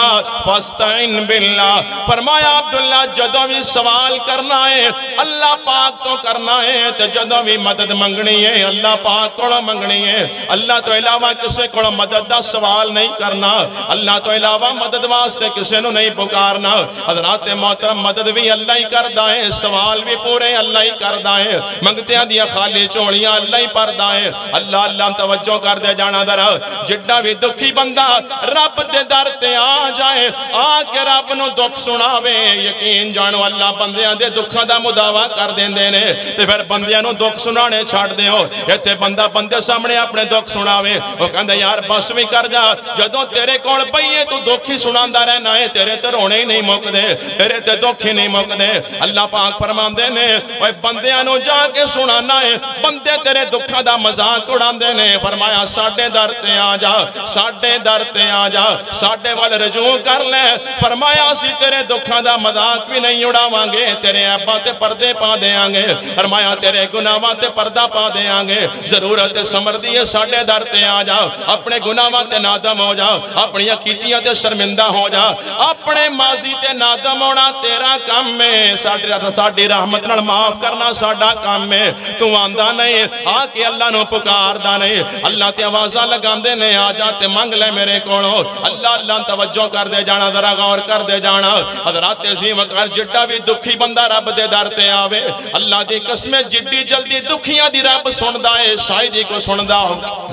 فَاسْتَعِنْ بِاللَّهِ فرمایا عبداللہ جدوں بھی سوال کرنا ہے اللہ پاک تو کرنا ہے تو جدوں بھی مدد منگنی ہے اللہ پاک کو منگنی ہے اللہ تو علاوہ کسے کو مدد دا سوال نہیں کرنا اللہ تو علاوہ مدد واسطے کسے نو نہیں پکارنا حضرات محترم مدد بھی اللہ ہی کردہ ہے سوال بھی پورے اللہ ہی کردہ ہے منگتے ہیں دیا خالی چوڑیاں اللہ ہی پردہ ہے اللہ اللہ توجہ کر دے جانا در جڈا بھی دکھی بندہ رب دے در تے آ جائے آ کے رب نو دکھ سناوے یقین جانو اللہ بندیاں دے دکھا دا مداوع کر دین دینے تے پھر بندیاں نو دکھ سنانے چھاڑ دے ہو یہ تے بندہ بندے سامنے اپنے دکھ سناوے وہ کہندے یار بس بھی کر جا جدوں تیرے کول پئیے تو دکھ ہی سناندا رہنا ہے تیرے تے رونے ہی نہیں مک دے تیرے تے دکھ ہی نہیں مک دے اللہ پاک فرماندے نے اوے بندیاں نو جا کے سنانا ہے بندے تیرے دکھا دا مذاق اڑاندے نے فرمایا ساڈے در تے آ جا ساڈے در تے آ جا ساڈے وال رجوع کر لے فرمایا اسی تیرے دکھا دا مذاق بھی نہیں اڑاواں گے تیرے عیباں تے پردے پا دیاں گے فرمایا تیرے گناہاں تے پردہ پا دیاں گے ضرورت سمردی ہے ساڈے در تے آ جا اپنے گناہاں تے نادم ہو جا اپنی کیتیاں تے شرمندہ ہو جا اپنے ماضی تے نادم ہونا تیرا کام ہے ساڈی رحمت نال معاف کرنا ساڈا کام ہے تو آندا نہیں آ کے اللہ نو پکاردا نہیں اللہ تے آوازاں لگاندے نے آ جا تے منگ لے میرے کولوں اللہ اللہ توجہ کر دے جانا ذرا غور کر دے جانا حضرات عظیم اکبر جڈا بھی دکھی بندہ رب دے در تے آوے اللہ دی قسمیں جڈی جلدی دکھیاں دی رب سندا ہے شاہدی کو سندا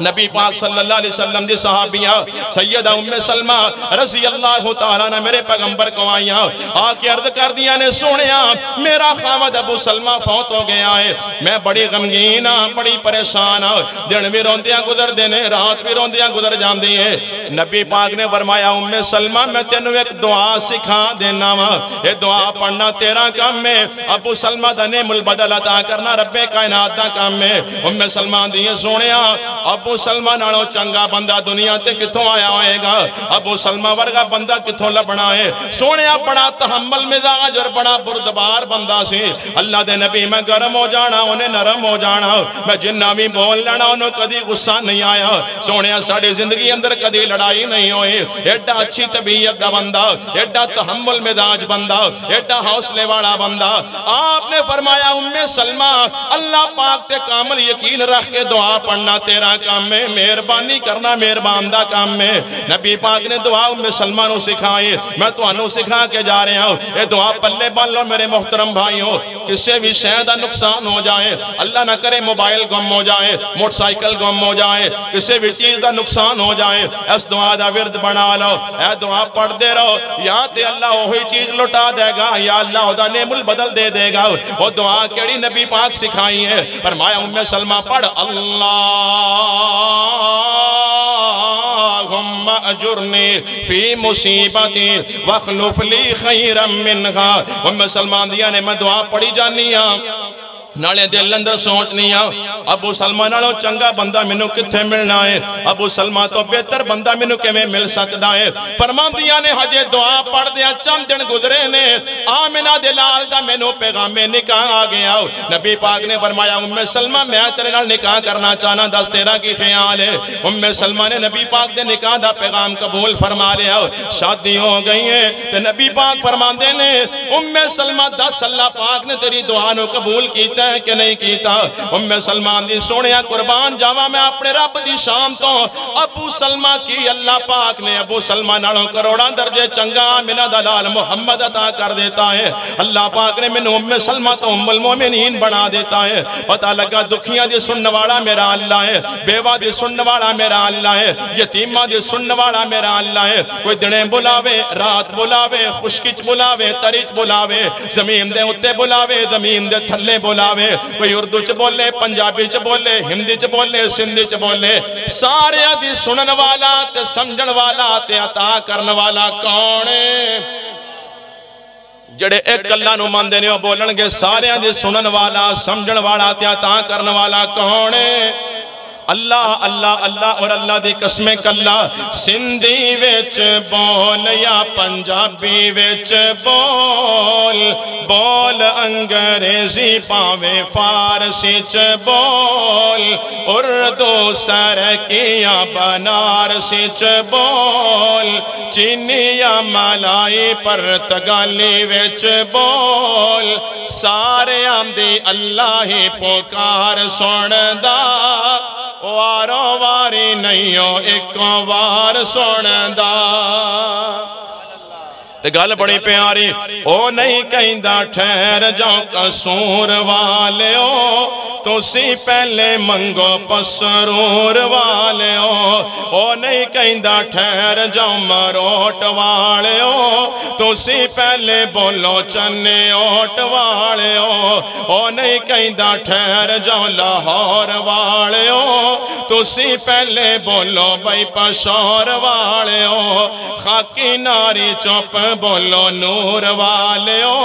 نبی پاک صلی اللہ علیہ وسلم دی صحابیہ سیدہ ام سلمہ رضی اللہ تعالیٰ نے میرے پیغمبر کو آئیاں آ کے عرض کر دیا نے سونیا میرا خاوند ابو سلمہ فوت ہو گیا ہے میں بڑی غمگین ہاں بڑی پریشان ہاں دن بھی روندیاں گزر دینے رات بھی روندیاں گزر جاندی ہے نبی پاک نے فرمایا ام سلمہ میں تینوں ایک دعا سکھا دینا وا یہ دعا پڑھنا تیرا کام ہے ابو سلمہ دا نعم البدل عطا کرنا رب کائنات دا کام ہے ام سلمہ دیئے سونیا ابو سلمہ نالوں چنگا بندہ دنیا تے کتھوں آیا ہوئے گا ابو سلمہ ورگا بندہ کتھوں لبنا ہے سونیا بڑا تحمل مزاج اور بڑا بردبار بندہ سی اللہ دے نبی میں گرم ہو جانا انہیں نرم ہو جانا میں جنہ بھی بول لینا انہوں کدی غصہ نہیں آیا سونیا ساڑی زندگی اندر کدی لڑائی نہیں ہوئی ایڈا اچھی طبیعت دا بندہ ایڈا تحمل مزاج بندہ ایڈا حوصلے والا بندہ آپ نے فرمایا ام سلمہ اللہ پاک تے کامل یقین رکھ کے دعا پڑھنا تیرا کام میں مہربانی کرنا مہربان دا کام میں نبی پاک نے دعا ام سلمہ نو سکھائی میں تو انو سکھا کے جا رہے ہوں یہ دعا پلے بن لو میرے محترم بھائیوں کسے بھی شہدہ نقصان ہو جائے اللہ نہ کرے موبائل گم ہو جائے موٹر سائیکل گم ہو جائے کسے بھی چیز دا نقصان ہو جائے اس دعا دا ورد بنا لو اے دعا پڑھ دے رہو یا تے اللہ وہی چیز لٹا دے گا یا اللہ دا نعم البدل دے دے گا وہ دعا کیڑی نبی پاک سکھائی ہے فرمایا ام سلمہ پڑھ اللہم اجرنی فی مصیبتی واخلف لی خیرا منہا ام سلمان دیا نے میں دعا پڑھی جانی ہاں نالے دل اندر سوچنی ہاں ابو سلمہ نالو چنگا بندہ منو کتھے ملنا ہے ابو سلمہ تو بہتر بندہ منو کے میں مل سکتا ہے فرمان دیا نے حجے دعا پڑھ دیا چند دن گزرے نے آمنہ دلال دا منو پیغام میں نکاح آ گیا نبی پاک نے فرمایا ام سلمہ میں تیرے نال نکاح کرنا چاہنا دس تیرا کی خیال ہے ام سلمہ نے نبی پاک دے نکاح دا پیغام قبول فرما لیا شادی ہو گئی ہے تو نبی پاک فرمان دے نے ام سلمہ دس اللہ پاک نے تیری دعا نو قبول کیتا ہے کہ نہیں کیتا ام سلمان دی سونیا قربان جاوا میں اپنے رب دی شام تو ابو سلمہ کی اللہ پاک نے ابو سلمہ نالوں کروڑاں درجے چنگا آمنہ دلال محمد عطا کر دیتا ہے اللہ پاک نے من ام سلمہ تو ام المومنین بنا دیتا ہے پتہ لگا دکھیاں دی سننے والا میرا اللہ ہے بیوہ دی سننے والا میرا اللہ ہے یتیمہ دی سننے والا میرا اللہ ہے کوئی دنیں بلاوے رات بلاوے خشکچ بلاوے تریچ بلاوے زمین دے اتے بلاوے زمین دے تھلے بلاوے کوئی اردو چ بولے پنجابی چ بولے ہندی چ بولے سندھی چ بولے سارے دی سنن والا تے سمجھن والا تے عطا کرن والا کون ہے جڑے ایک اللہ نو ماندے نے بولن گے سارے دی سنن والا سمجھن والا تے عطا کرن والا کون ہے اللہ اللہ اللہ اور اللہ دی قسمیں کلا سندھی وچ بول یا پنجابی وچ بول بول انگریزی پاوے فارسی چ بول اردو سرکیا بنارسی چ بول چینی یا ملائی پرتگالی وچ بول سارے آمدی اللہ ہی پکار سندا وارو واری نئیو ایک وار سندا گل بڑی پیاری او نہیں کہندہ ٹھہر جاؤ قصور والیو تو سی پہلے منگو پسرور والیو او نہیں کہندہ ٹھہر جاؤ مروٹ والیو تو سی پہلے بولو چنے اوٹ والیو او نہیں کہندہ ٹھہر جاؤ لاہور والیو تو سی پہلے بولو بھائی پشور والیو خاکی ناری چوپ بولو نور والیو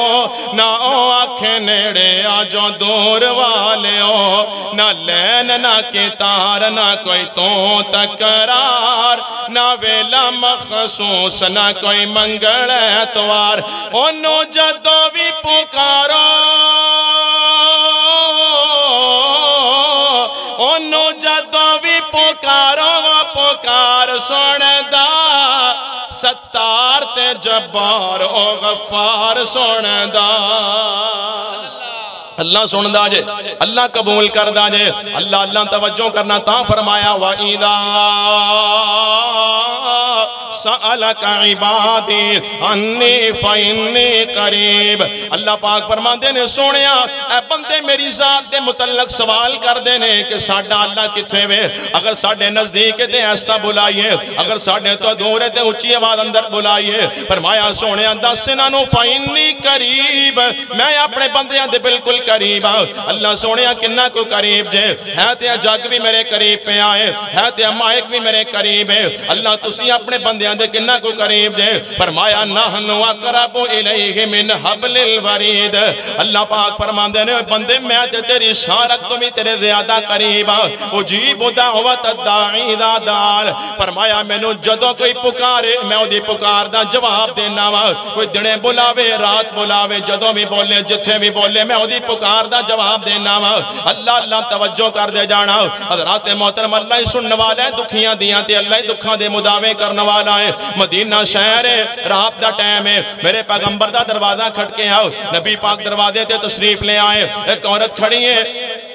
نہ او آنکھیں نیڑے آجو دور والیو نہ لین نہ کتار نہ کوئی تو تکرار نہ ویلا مخصوص نہ کوئی منگل اتوار انو جدو بھی پکارو انو جدو بھی پکارو پکار سندا ستار تے جبار او غفار سندا اللہ سندا جے اللہ قبول کردہ جے اللہ اللہ توجہ کرنا تا فرمایا وَإِذَا سَأَلَكَ عِبَادِي عَنِّي فَإِنِّي قَرِيب اللہ پاک فرمان دینے سونیا اے بندے میری ذات دے متعلق سوال کر دینے کہ ساڑھا اللہ کتھے وے اگر ساڑھے نزدیک تے ایستا بلائیے اگر ساڑھے تو دورے تے اچھی آواز اندر بلائیے فرمایا سونیا دسنانو فَإِنِّي قَرِيب میں اپنے بندے دے بالکل قریب اللہ سونیا کنہ کو قریب جے ہے تے جگ بھی میرے قریب پہ آئے ہے تے مائک بھی میرے قریب ہے اللہ تسی اپنے بندیاں دے کنہ کو قریب جے فرمایا نحنو اقرب الیہ من حبل الورید اللہ پاک فرمان دینے بندے میں تے تیری شارک تو بھی تیرے زیادہ قریب اجیب دعوت الداعی دا دال فرمایا میں نو جدو کوئی پکارے میں دی پکار دا جواب دینا کوئی دنے بلاوے رات بلاوے جدو بھی بولے جتھے بھی بولے میں دی پکار دا جواب دینا اللہ اللہ توجہ کر دے جانا حضرات محترم اللہ سننے والا ہے دکھیاں دیاں تے اللہ دکھاں دے مداوے کرنے والا ہے مدینہ شہر ہے رات دا ٹائم ہے میرے پیغمبر دا دروازہ کھٹ کے آؤ نبی پاک دروازے تے تشریف لے آئے ایک عورت کھڑی ہے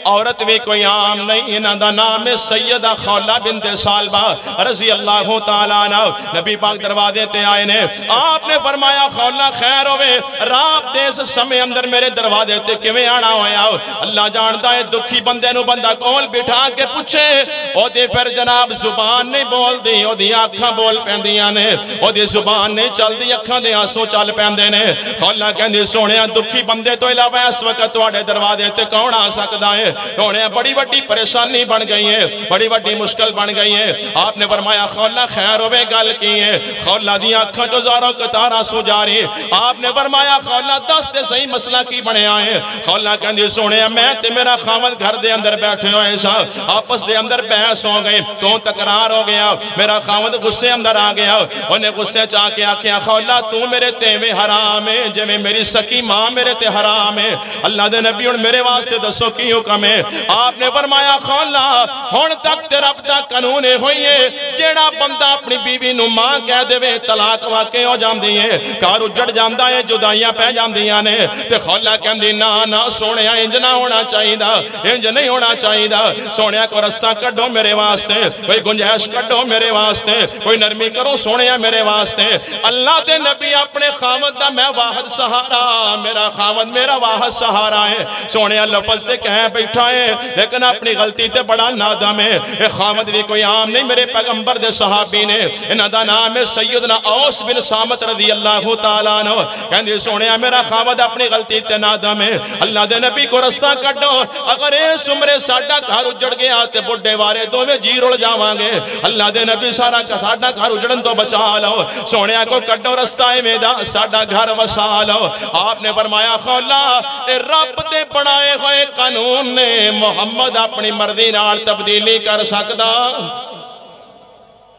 عورت بھی کوئی عام نہیں انہاں دا نام ہے سیدہ خولہ بنت سالبہ رضی اللہ تعالیٰ عنہ نبی پاک دروازے تے آئے نے آپ نے فرمایا خولہ خیر ہوئے رات دے اس سمے اندر میرے دروازے تے کیویں آنا ہویا اللہ جانتا ہے دکھی بندے نو بندہ کول بٹھا کے پوچھے او دے پھر جناب زبان نہیں بول دی او دی آنکھاں بول پیندیاں نے او دی زبان نہیں چل دی اکھاں دے آنسو چل پیندے نے خولہ کہندی سونیا دکھی بندے تو علاوہ اس وقت تواڈے دروازے تے کون آ سکدا ہے انہیں بڑی بڑی پریشانی بن گئی ہے بڑی بڑی مشکل بن گئی ہے آپ نے فرمایا خولہ خیر ہوئے گل کی ہے خولہ دی آنکھاں جو زاروں کتارہ سو جاری آپ نے فرمایا خولہ دستے صحیح مسئلہ کی بنے آئے خولہ کہندی سونے میں تے میرا خامد گھر دے اندر بیٹھے ہوئے سا آپس دے اندر بحث ہو گئے تو تکرار ہو گیا میرا خامد غصے اندر آ گیا انہیں غصے چاہ کے آکھیا خولہ تو میرے تیوے حرام ہے جویں میری سکی ماں میرے تے حرام ہے اللہ دے نبی ان میرے واسطے دسو کی حکم ہے آپ نے فرمایا خولہ ہون تک تے رب دا قانون ہوئی ہے جیڑا بندہ اپنی بیوی نو ماں کہہ دے وے طلاق واقع ہو جان دی ہے کار اجڑ جاندہ ہے جدائیاں پہ جان دیاں نے تے خولہ کہندی نا سونے انج نہ ہونا چاہیے دا انج نہیں ہونا چاہیے دا سونے کو رستہ کڈو میرے واسطے کوئی گنجائش کڈو میرے واسطے کوئی نرمی کرو سونے میرے واسطے اللہ دے نبی اپنے خامد دا میں واحد سہارا میرا خامد میرا واحد سہارا ہے سونے لفظ دے کہیں بیٹھا ہے لیکن اپنی غلطی تے بڑا نادم ہے اے خامد بھی کوئی عام نہیں میرے پیغمبر دے صحابی نے انہاں دا نام ہے سیدنا اوس بن سامت رضی اللہ تعالیٰ عنہ کہندے سونیا میرا خامد اپنی غلطی تے نادم ہے اللہ دے نبی کو رستہ کڈو اگر اس عمرے ساڈا گھر اجڑ گیا تے بڈھے وارے دو میں جی رڑ جاواں گے اللہ دے نبی سارا کا ساڈا گھر اجڑن تو بچا لو سونیا کو کڈو رستہ میدا ساڈا گھر وسا لو آپ نے فرمایا خولہ اے رب دے بنائے ہوئے قانون نے محمد اپنی مرضی نال تبدیلی کر سکدا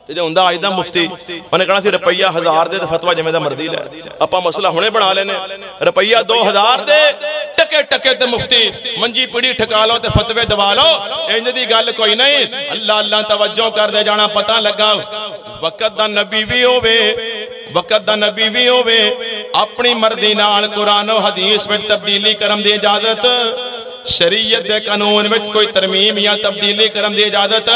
تے جو ہوندا اج دا مفتی انہیں کہنا سی روپیہ 1000 دے تے فتوی جویں دا مرضی لے اپا مسئلہ ہونے بنا لینے روپیہ 2000 دے ٹکے ٹکے تے مفتی منجی پڑی ٹھکا لو تے فتوی دوا لو انج دی گل کوئی نہیں اللہ اللہ توجہ کر دے جانا پتہ لگا وقت دا نبی بھی ہووے وقت دا نبی بھی ہووے اپنی مرضی نال قرآن و حدیث میں تبدیلی کرم دی اجازت شریعت دے قانون میں کوئی ترمیم یا تبدیلی کرم دی اجازت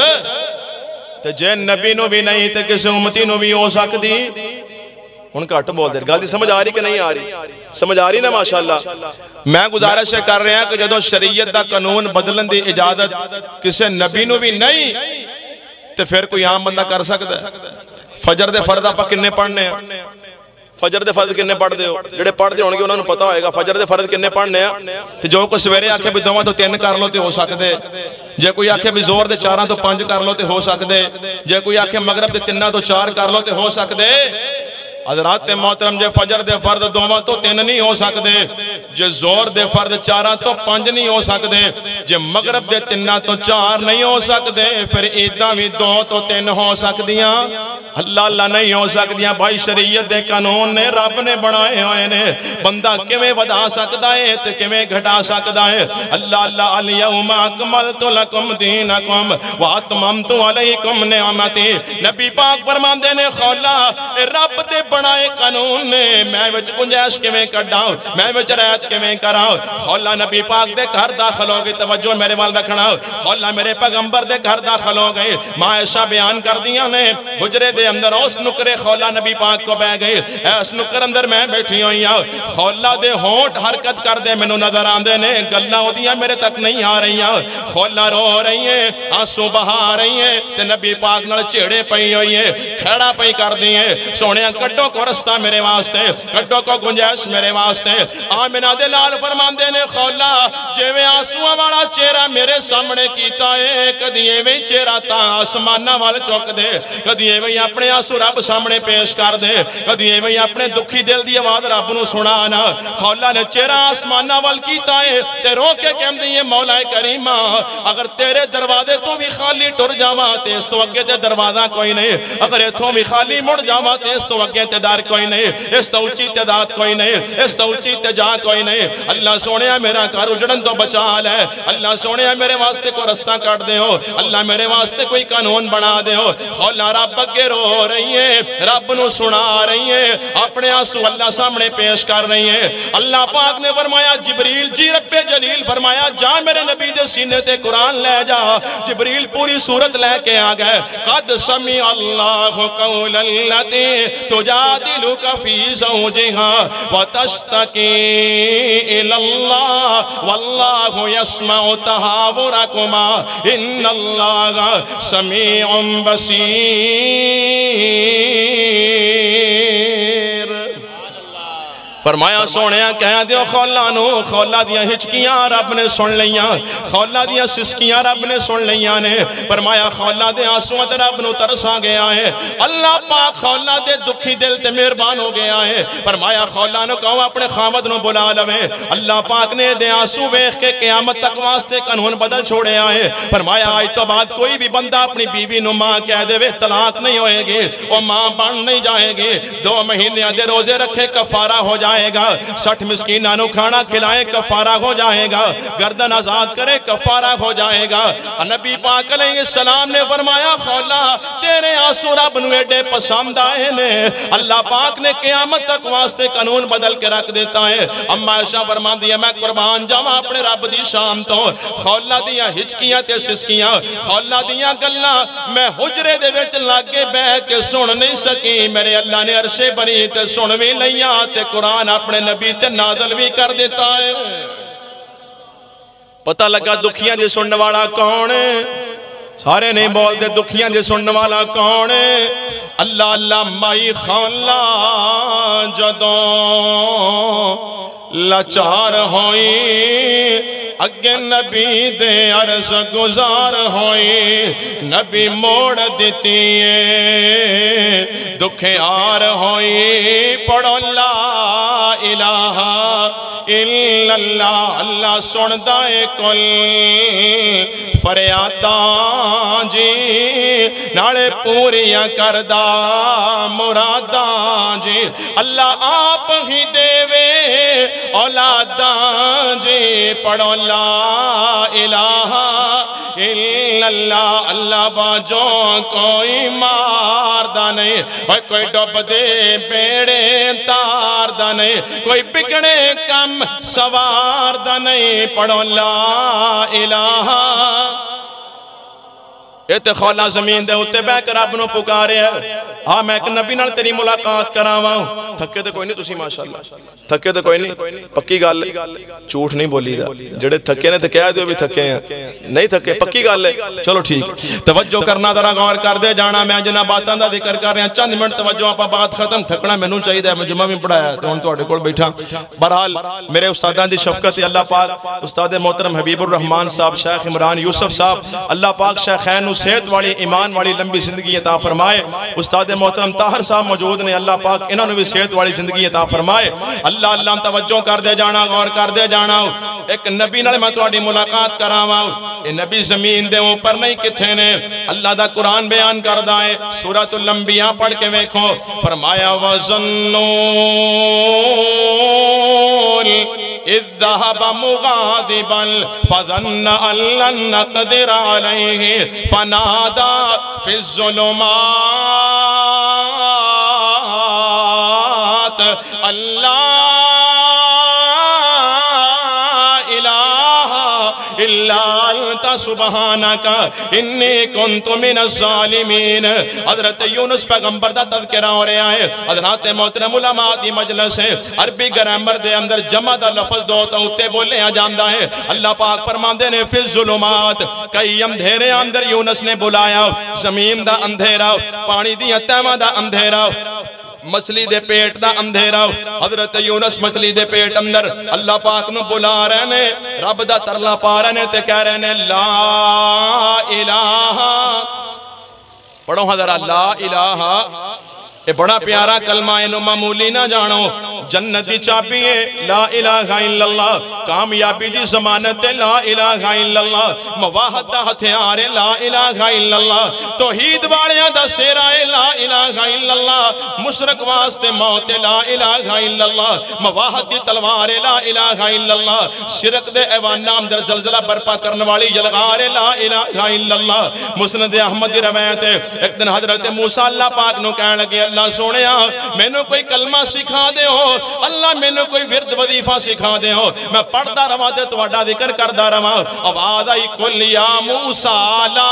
تے جے نبی نو بھی نہیں تے کسی امتی نو بھی ہو سکتی ان کا اٹھ بول دے گل دی سمجھ آ رہی کہ نہیں آ رہی سمجھ آ رہی نا ماشاءاللہ میں گزارش کر رہے ہیں کہ جدو شریعت دا قانون بدلن دی اجازت کسی نبی نو بھی نہیں تے پھر کوئی عام بندہ کر سکتا ہے فجر دے فرض آپ کنے پڑھنے ہیں فجر دے فرض کنے پڑھ دے ہو جڑے پڑھ دے ہونگے انہوں نے پتا ہوئے گا فجر دے فرض کنے پڑھنے ہیں تے جو کوئی سویرے آکھے بھی دوواں تو 3 کر لو تے ہو سکتے جے کوئی آکھے بھی زور دے 4 تو 5 کر لو تے ہو سکتے جے کوئی آکھے مغرب دے 3 تو 4 کر لو تے ہو سکتے حضرات محترم جے فجر دے فرض دوواں تو 3 نہیں ہو سکتے جے زور دے فرض 4 تو 5 نہیں ہو سکتے جے مغرب دے 3 تو 4 نہیں ہو سکتے پھر عیداں بھی 2 تو 3 ہو سکدیاں اللہ اللہ نہیں ہو سکدیاں بھائی شریعت دے قانون نے رب نے بنائے ہوئے نے بندہ کیویں ودا سکدا ہے تے کیویں گھٹا سکدا ہے اللہ اللہ الیوم اکملت لکم دینکم واتممت علیکم نعمتی نبی پاک فرماندے نے خولا رب دے بنائے قانون نے میں وچ گنجائش کیویں کڈاں میں وچ رعایت کیویں کراں خولا نبی پاک دے گھر داخل ہو گئی توجہ میرے وال رکھنا خولا میرے پیغمبر دے گھر داخل ہو گئے ماں عائشہ بیان کر دیاں نے حجرے دے اندر اس نکرے خولا نبی پاک کو بہ گئے اس نکر اندر میں بیٹھی ہوئی ہوں خولا دے ہونٹ حرکت کر دے میں نظر آندے نے گلہ ہو دیا میرے تک نہیں آ رہی ہیں خولا رو رہی ہیں آنسو بہا رہی ہیں تے نبی پاک نال چیڑے پئی ہوئی ہیں کھڑا پئی کر دی ہیں سونے کڈو کو رستہ میرے واسطے کڈو کو گنجائش میرے واسطے آمنہ دے لال فرماندے نے خولا جیویں آنسواں والا چہرہ میرے سامنے کیتا ہے کدی ایویں چہرہ تا آسماناں وال چک دے کدی ایویں اپنے آنسو رب سامنے پیش کر دے کدی ایویں اپنے دکھی دل دی آواز رب نو سنانا خولا نے چہرہ آسماناں وال کیتا ہے تے رو کے کہندی ہے مولا کریمہ اگر تیرے دروازے تو بھی خالی ٹر جاواں تے اس تو اگے تے دروازہ کوئی نہیں اگر ایتھوں بھی خالی مڑ جاواں تے اس تو اگے تے دار کوئی نہیں اس تو اونچی تعداد کوئی نہیں اس تو اونچی تجا کوئی نہیں اللہ سونیا میرا گھر اجڑن تو بچا لے اللہ سونیا میرے واسطے کو رستہ کاٹ دے ہو اللہ میرے واسطے کوئی قانون بنا دے ہو خولا رب اگے رو رہی ہے رب نو سنا رہی ہے اپنے آنسو اللہ سامنے پیش کر رہی ہے اللہ پاک نے فرمایا جبریل جی رب جلیل فرمایا جا میرے نبی دے سینے تے قرآن لے جا جبریل پوری صورت لے کے آ گئے قد سمع اللہ قول التی تجادلک فی زوجہا وتشتکی الی اللہ واللہ یسمع تحاورکما ان اللہ سمیع بصیر فرمایا سونیا کہہ دیو خولا نو خولا دیا ہچکیاں رب نے سن لیاں خولا دیا سسکیاں رب نے سن لیاں نے فرمایا خولا دے آنسویں تے رب نو ترسا گیا ہے اللہ پاک خولا دے دکھی دل تے مہربان ہو گیا ہے فرمایا خولا نو کہو اپنے خامد نو بلا لوے اللہ پاک نے دے آنسو ویکھ کے قیامت تک واسطے قانون بدل چھوڑے آئے فرمایا آج تو بعد کوئی بھی بندہ اپنی بیوی نو ماں کہہ دے وے طلاق نہیں ہوئے گی وہ ماں بن نہیں جائے گی 2 مہینے دے روزے رکھے کفارہ ہو جائے گا 60 مسکینانو کھانا کھلائے کفارہ ہو جائے گا گردن آزاد کرے کفارہ ہو جائے گا نبی پاک علیہ السلام نے فرمایا خولا تیرے آنسو رب نو ایڈے پسند آئے نے اللہ پاک نے قیامت تک واسطے قانون بدل کے رکھ دیتا ہے اما عائشہ فرمان دیا میں قربان جاواں اپنے رب دی شان تو خولا دیا ہچکیاں تے سسکیاں خولا دیا گلاں میں حجرے دے وچ لاگے بیٹھ کے سن نہیں سکی میرے اللہ نے عرش بنی تے سن وی لیا تے قرآن اپنے نبی تے نازل بھی کر دیتا ہے پتہ لگا دکھیاں دے سننے والا کون ہے سارے نہیں بول دے دکھیاں دے سننے والا کون ہے اللہ اللہ مائی خولا جدوں لاچار ہوئی اگے نبی دے عرض گزار ہوئی نبی موڑ دیتی دکھے آر ہوئی پڑھو لا الہ الا اللہ اللہ اللہ سندا اے کل فریاداں جی نالے پوریاں کردہ مراداں جی اللہ آپ ہی دے وے اولاداں جی پڑھو لا الہ الا اللہ اللہ باجوں کوئی ماردہ نہیں کوئی ڈوب دے بیڑے تاردہ نہیں کوئی بگڑے کم سواردہ نہیں پڑھو لا الہ یہ تے خولا زمین دے ہوتے بے کر رب نو پکارے ہے ہاں میں ایک نبی نال تیری ملاقات کراواں تھکے تے کوئی نہیں تسی ماشاءاللہ تھکے تے کوئی نہیں پکی گل جھوٹ نہیں بولی دا جڑے تھکے نے تے کہہ دیو بھی تھکے ہیں نہیں تھکے پکی گل ہے چلو ٹھیک توجہ کرنا ذرا غور کر دے جانا میں جنہ باتاں دا ذکر کر رہے ہیں چند منٹ توجہ آپ بات ختم تھکنا مینوں چاہیے میں جمعہ بھی پڑھایا تے ہن تواڈے کول بیٹھا بہرحال میرے استاداں دی شفقت اللہ پاک استاد محترم حبیب الرحمان صاحب شیخ عمران یوسف صاحب اللہ پاک شیخین صحت والی ایمان والی لمبی زندگی عطا فرمائے استاد محترم طاہر صاحب موجود نے اللہ پاک انہوں نے بھی صحت والی زندگی عطا فرمائے اللہ اللہ توجہ کر دے جانا غور کر دے جانا ایک نبی نال میں تواڈی ملاقات کراواں اے نبی زمین دے اوپر نہیں کتھے نے اللہ دا قرآن بیان کردا ہے سورۃ الانبیاء پڑھ کے ویکھو فرمایا وَظَنُّونَ اذ ذهب مغاضبا فظن ان لن نقدر عليه فنادى في الظلمات لا اله الا انت سبحانك انی کنت من الظالمین حضرت یونس پیغمبر دا تذکرہ ہو رہا ہے حضرات محترم علماء دی مجلس ہے عربی گرامر دے اندر جمع دا لفظ دو تا اتے بولے جاندا ہے اللہ پاک فرماندے نے فی الظلمات کئی اندھیرے اندر یونس نے بلایا زمین دا اندھیرا پانی دی تہواں دا اندھیرا مچھلی دے پیٹ دا اندھیرا حضرت یونس مچھلی دے پیٹ اندر اللہ پاک نو بلا رہے نے رب دا ترلا پا رہے نے تے کہہ رہے نے لا الہ پڑھو حضرت لا الہ اے بڑا پیارا کلمہ انہوں معمولی نہ جانو جنت دی چابی ہے لا الہ الا اللہ کامیابی دی ضمانت ہے لا الہ الا اللہ مواحد دا ہتھیار ہے لا الہ الا اللہ توحید والیاں دا سیرہ ہے لا الہ الا اللہ مشرک واسطے موت ہے لا الہ الا اللہ مواحد دی تلوار ہے لا الہ الا اللہ شرک دے ایوان نام در زلزلہ برپا کرنے والی یلغار ہے لا الہ الا اللہ مسند احمد دی روایت ہے ایک دن حضرت موسیٰ اللہ پاک نو کہنے لگے اللہ سونیا میں نے کوئی کلمہ سکھا دے ہو اللہ میں نے کوئی ورد وظیفہ سکھا دے ہو میں پڑھتا رہا دے تو وڈا ذکر کرتا رہا آواز آئی کل یا موسیٰ لا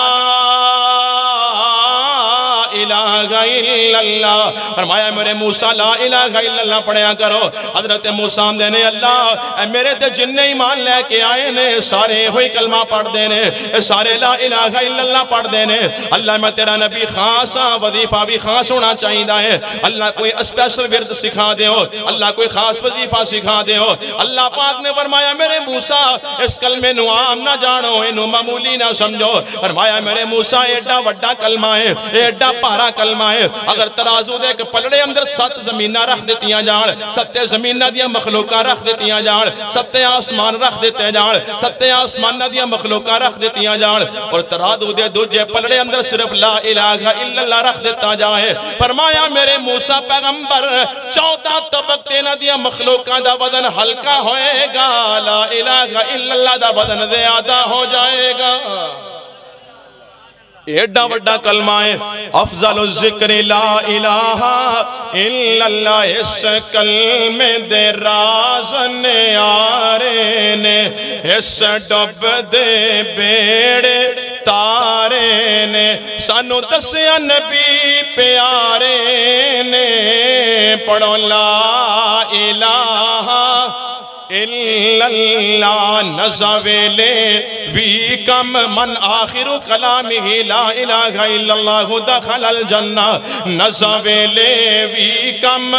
الہ الا اللہ فرمایا میرے موسیٰ لا الہ الا اللہ پڑھیا کرو حضرت موسیٰ دے نے اللہ اے میرے تے جن ایمان لے کے آئے نے سارے ہوئی کلمہ پڑھ دے نے سارے لا الہ الا اللہ پڑھ دے نے اللہ میں تیرا نبی خاص وظیفہ بھی خاص ہونا چاہیے ہے اللہ کوئی اسپیشل ورد سکھا دے ہو اللہ کوئی خاص وظیفہ سکھا دے ہو اللہ پاک نے فرمایا میرے موسیٰ اس کلمے نو عام نہ جانو انو معمولی نہ سمجھو فرمایا میرے موسیٰ ایڈا وڈا کلمہ ہے ایڈا پارا کلمہ ہے اگر ترازو دے کہ پلڑے اندر 7 زمینہ رکھ دیتیاں جان 7 زمینہ دیا مخلوقہ رکھ دیتیاں جان 7 آسمان رکھ دیتے جان 7 آسمان دیا مخلوقہ رکھ دیتیاں جان اور ترازو دے دوجے پلڑے اندر صرف لا الہ الا اللہ رکھ دیتا جائے فرمایا میرے موسیٰ پیغمبر 14 طبق تینا دیا مخلوقہ دا وزن ہلکا ہوئے گا لا الہ الا اللہ دا وزن زیادہ ہو جائے گا ایڈا وڈا کلمہ ہے افضل الذکر لا الہ الا اللہ اس کلمے دے راز نیارے نے اس ڈب دے بیڑے تارے نے سانو دسیا نبی پیارے نے پڑھو لا الہ الا اللہ نزویلے وی کم من آخر کلامہ لا الہ الا اللہ دخل الجنہ نزویلے وی کم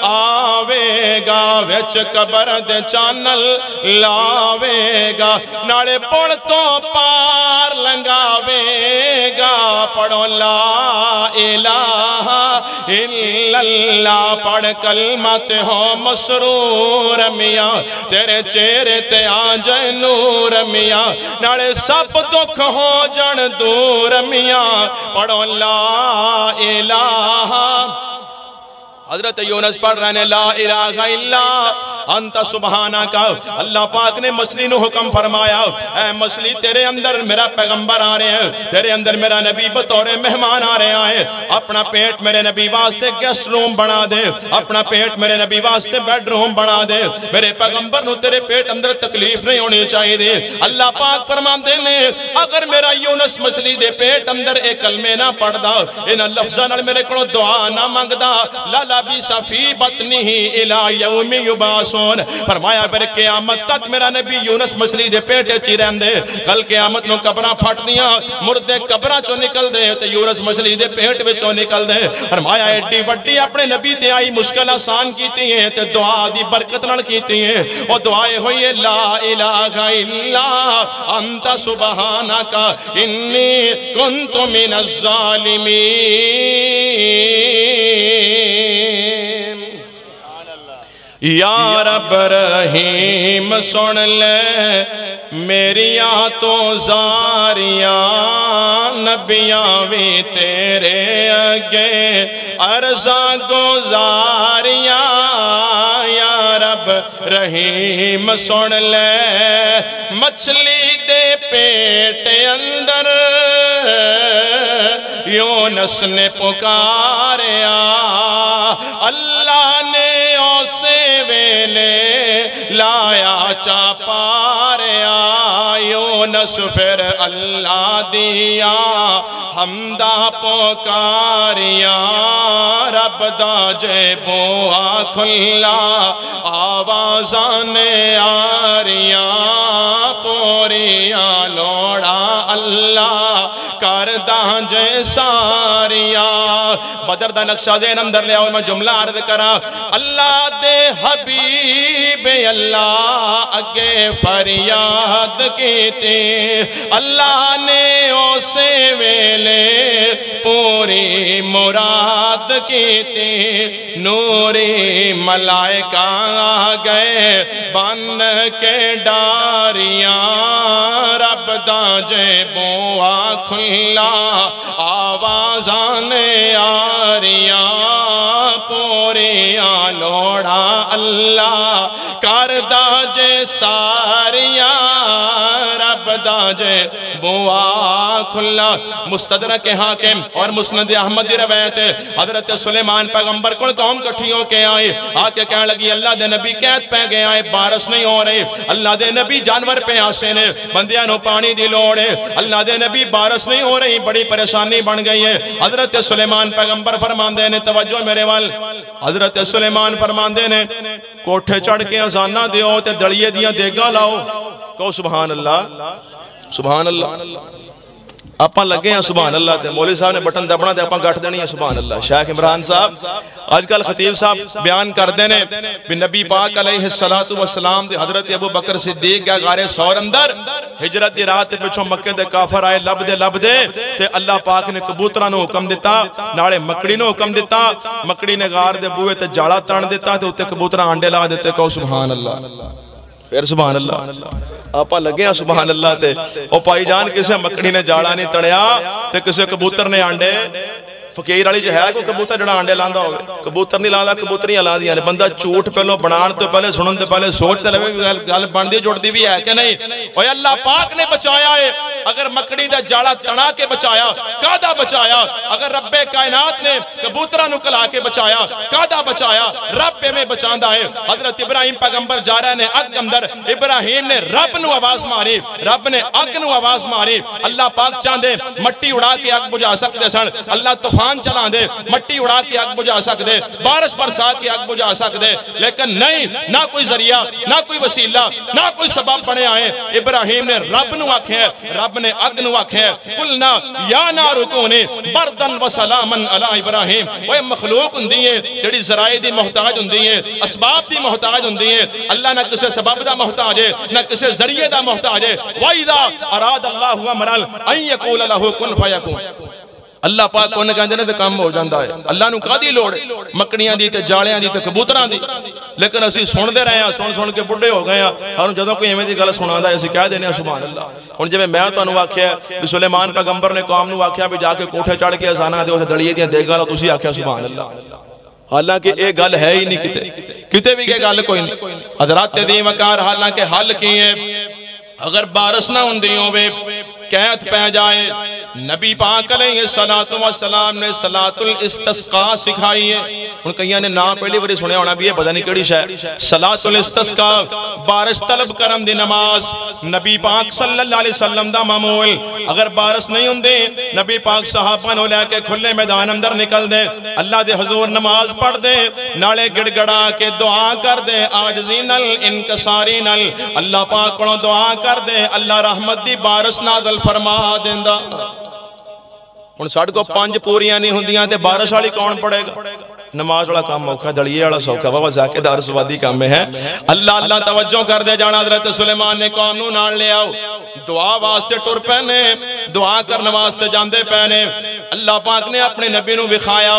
آوے گا ویچ قبر دے چانل لاوے گا ناڑے پڑ تو پار لنگاوے گا پڑھو لا الہ الا اللہ پڑھ کلمت ہو مسرور میاں تیرے چہرے تے آ جائے نور میاں نالے سب دکھ ہو جن دور میاں پڑھو لا الہ حضرت یونس پڑھ رہے ہیں لا الہ الا انت سبحانک اللہ پاک نے مچھلی نو حکم فرمایا اے مچھلی تیرے اندر میرا پیغمبر آ رہے ہیں تیرے اندر میرا نبی بطور مہمان آ رہے ہیں اپنا پیٹ میرے نبی واسطے گیسٹ روم بنا دے اپنا پیٹ میرے نبی واسطے بیڈ روم بنا دے میرے پیغمبر نو تیرے پیٹ اندر تکلیف نہیں ہونی چاہیے دے اللہ پاک فرماندے نے اگر میرا یونس مچھلی دے پیٹ اندر ایک کلمے نہ پڑھ دا ان لفظاں نال میرے کو دعا نہ منگدا لا بیسا فی بطنہ الی یوم یبعثون فرمایا پھر قیامت تک میرا نبی یونس مچھلی دے پیٹے چی رہندے کل قیامت نو قبراں پھٹ دیاں مردے قبراں چوں نکل دے تے یونس مچھلی دے پیٹ وچوں نکل دے فرمایا ایڈی وڈی اپنے نبی تے آئی مشکل آسان کیتی ہیں تے دعا دی برکت نال کیتی ہیں او دعائیں ہوئی لا الہ الا انت سبحانک انی کنت من الظالمین یا رب رحیم سن لے میریاں تو زاریاں نبیاں بھی تیرے اگے عرضاں گزاریاں یا رب رحیم سن لے مچھلی دے پیٹ اندر یونس نے پکاریا اللہ نے اسے ویلے لایا چاپاریا یونس پھر اللہ دیا حمدہ پکاریا رب دا جے بوا کھلا آوازاں آریاں پوریاں لوڑا اللہ کرداں جے ساریاں بدر دا نقشہ ذہن اندر لے آؤ میں جملہ عرض کرا اللہ دے حبیب اللہ اگے فریاد کیتے اللہ نے اسے ویلے پوری مراد کیتے نوری ملائکہ آگئے بن کے ڈاریاں رب دا جے بوا کھلا آوازاں آریاں پوریاں لوڑا اللہ کردہ جے ساریاں رب دا جے بوا کھلا مستدرک حاکم اور مسند احمد دی روایت حضرت سلیمان پیغمبر کو قوم کٹھیوں کے آئے آکے کہنے لگی اللہ دے نبی قید پہ گئے آئے بارش نہیں ہو رہے اللہ دے نبی جانور پہ آسے نے بندیاں نو پانی دی لوڑے اللہ دے نبی بارش نہیں ہو رہی بڑی پریشانی بن گئی ہے حضرت سلیمان پیغمبر فرماندے نے توجہ میرے وال حضرت سلیمان فرماندے نے کوٹھے چڑھ کے ازانہ دیو تے دڑیے دیاں دیگا لاؤ کہو سبحان اللہ سبحان اللہ اپاں لگے ہیں سبحان اللہ تے مولوی صاحب نے بٹن دبنا تے اپاں گھٹ دینی ہے سبحان اللہ شیخ عمران صاحب آج کل خطیب صاحب بیان کر دینے بھی نبی پاک علیہ السلام دے حضرت ابو بکر صدیق گیا غار سور اندر ہجرت دی رات پچھوں مکہ دے کافر آئے لب دے تے اللہ پاک نے کبوترہ نو حکم دیتا ناڑے مکڑی نو حکم دیتا مکڑی نے غار دے بوئے تے جاڑا تان دیتا تے اتے کبوترہ آنڈے لا دیتے کہو سبحان اللہ پھر سبحان اللہ آپا لگے ہیں سبحان اللہ تے او پائی جان کسے مکڑی نے جاڑا نہیں تڑیا تے کسے کبوتر نے آنڈے فقیر علی جو ہے کوئی کبوتر جڑا آنڈے لاندہ ہوگا کبوتر نہیں لاندہ کبوتریاں لاندی یعنی بندہ چوٹ پہلو بنان تو پہلے سنن تو پہلے سوچتے لگے گل بندی جوڑ دی بھی ہے کہ نہیں اوہ اللہ پاک نے بچایا ہے اگر مکڑی دا جاڑا تنا کے بچایا کادا بچایا اگر رب کائنات نے کبوترہ نکلا کے بچایا کادا بچایا رب میں بچاندہ ہے حضرت ابراہیم پیغمبر جا رہے نے اگ اندر ابراہیم نے رب نو آواز ماری رب نے اگ نو آواز ماری اللہ پاک چاندے مٹی اڑا کے اگ بجھا سکتے سن اللہ طوفان چلا دے مٹی اڑا کے اگ بجھا سکتے بارش برسا کے اگ بجھا سکتے لیکن نہیں نہ کوئی ذریعہ نہ کوئی وسیلہ نہ کوئی سبب بنے آئے ابراہیم نے رب نو آکھے رب نے اگ نو آکھے قلنا یا نارو کونی بردن و سلامن علی ابراہیم وہ مخلوق ہندی ہے جڑی ذرائع دی محتاج ہندی ہے اسباب دی محتاج ہندی ہے اللہ نہ کسے سبب دا محتاج ہے نہ کسے ذریعے دا محتاج ہے وَإِذَا أَرَادَ اللَّهُ أَمْرًا أَن يَقُولَ لَهُ كُن فَيَكُونُ اللہ پاک کو کہندے نے تے کام ہو جاندا ہے. اللہ نو کادی لوڑ مکڑیاں دی تے جالیاں دی تے کبوتراں دی. لیکن اسی سن دے رہے ہیں سن کے بڈھے ہو گئے ہیں. ہن جدوں کوئی ایویں دی گل سناوندا ہے اسی کہہ دینے سبحان اللہ. ہن جویں میں تانوں آکھیا کہ سلیمان پیغمبر نے قوم نو آکھیا بھی جا کے کوٹھے چڑھ کے اذاناں دے اس دلیے دیاں دیگاں لو تسی آکھیا سبحان اللہ. حالانکہ یہ گل ہے ہی نہیں کتے بھی کہ گل کوئی نہیں. حضرات دی وقار حالانکہ حل کی ہے اگر بارش نہ ہوندی ہووے قحط پہ جائے. نبی پاک علیہ السلام نے صلاۃ الاستسقاء سکھائی ہے. ان کئیاں نے نام پہلی باری سنے ہونا بھی ہے پتہ نہیں کیڑی شے. صلاۃ الاستسقاء بارش طلب کرم دی نماز نبی پاک صلی اللہ علیہ وسلم دا معمول. اگر بارش نہیں ہوندی نبی پاک صحابہ نو لے کے کھلے میدان اندر نکل دے اللہ دے حضور نماز پڑھ دے نالے گڑ گڑا کے دعا کر دے عاجزی نل انکساری نل اللہ پاک کو دعا کر دے اللہ رحمت دی بارش نازل فرما دیندا. ہن ساڈے کو 5 پوریاں نہیں ہوندیاں تے بارش والی کون پڑے گا. نماز والا کام موقع دڑیے والا سوکھا بابا ذاکر دار سوادی کام میں ہے. اللہ توجہ کر دے جانا. حضرت سلیمان نے قوم نو نال لے آؤ دعا واسطے ٹر پینے دعا کرنے واسطے جاندے پینے. اللہ پاک نے اپنے نبی نو وکھایا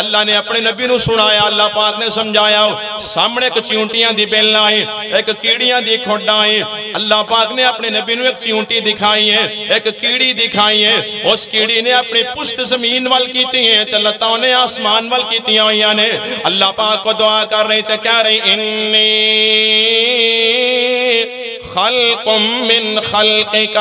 اللہ نے اپنے نبی نو سنایا اللہ پاک نے سمجھایا. سامنے ایک چیونٹیاں دی بیل آئی ایک کیڑیاں دی کھوڈ آئی. اللہ پاک نے اپنے نبی نو ایک چیونٹی دکھائی ہے ایک کیڑی دکھائی ہے. اس کیڑی نے اپنی پشت زمین وال کیتی ہے تے لتاں نے آسمان وال کیتی ہیں. اللہ پاک کو دعا کر رہی تے کہہ رہی انی خلق من خلقک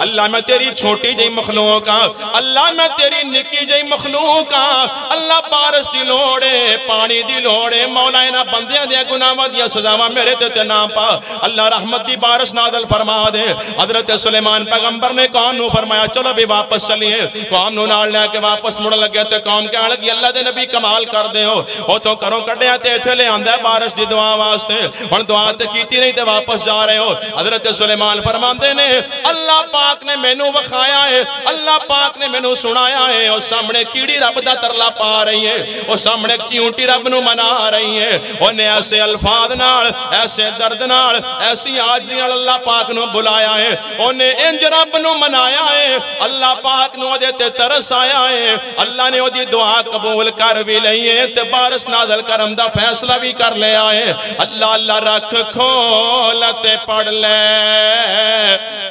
اللہ میں تیری چھوٹی جئی مخلوق اللہ میں تیری نکی جئی مخلوق اللہ بارش دی لوڑے پانی دی لوڑے مولا انہاں بندیاں دیا گناہاں دیا سزاواں میرے تے نہ پا اللہ رحمت دی بارش نازل فرما دے. حضرت سلیمان پیغمبر نے قوم نو فرمایا چلو بھی واپس چلیے. قوم نو نال لے کے واپس مڑ لگے تے قوم کہنے لگی اللہ دے نبی کمال کر دے ہو او تو کرو کڈیا تے ایتھے لے آندا ہے بارش دی دعا واسطے ہن دعا تے کیتی نہیں تے واپس جا رہے ہو. حضرت سلیمان فرماندے نے اللہ پاک نے مینوں وکھایا ہے اللہ پاک نے مینوں سنایا ہے. او سامنے کیڑی رب دا ترلا پا رہی ہے او سامنے چیونٹی رب نو منا رہی ہے. اونے ایسے الفاظ نال ایسے درد نال ایسی عاجزی نال اللہ پاک نو بلایا ہے. اونے انج رب نو منایا ہے اللہ پاک نو دے تے ترس آیا ہے. اللہ نے او دی دعا قبول کر بھی لئی ہے تے بارش نازل کرم دا فیصلہ بھی کر لیا ہے. اللہ رکھ کھول تے پڑھ لے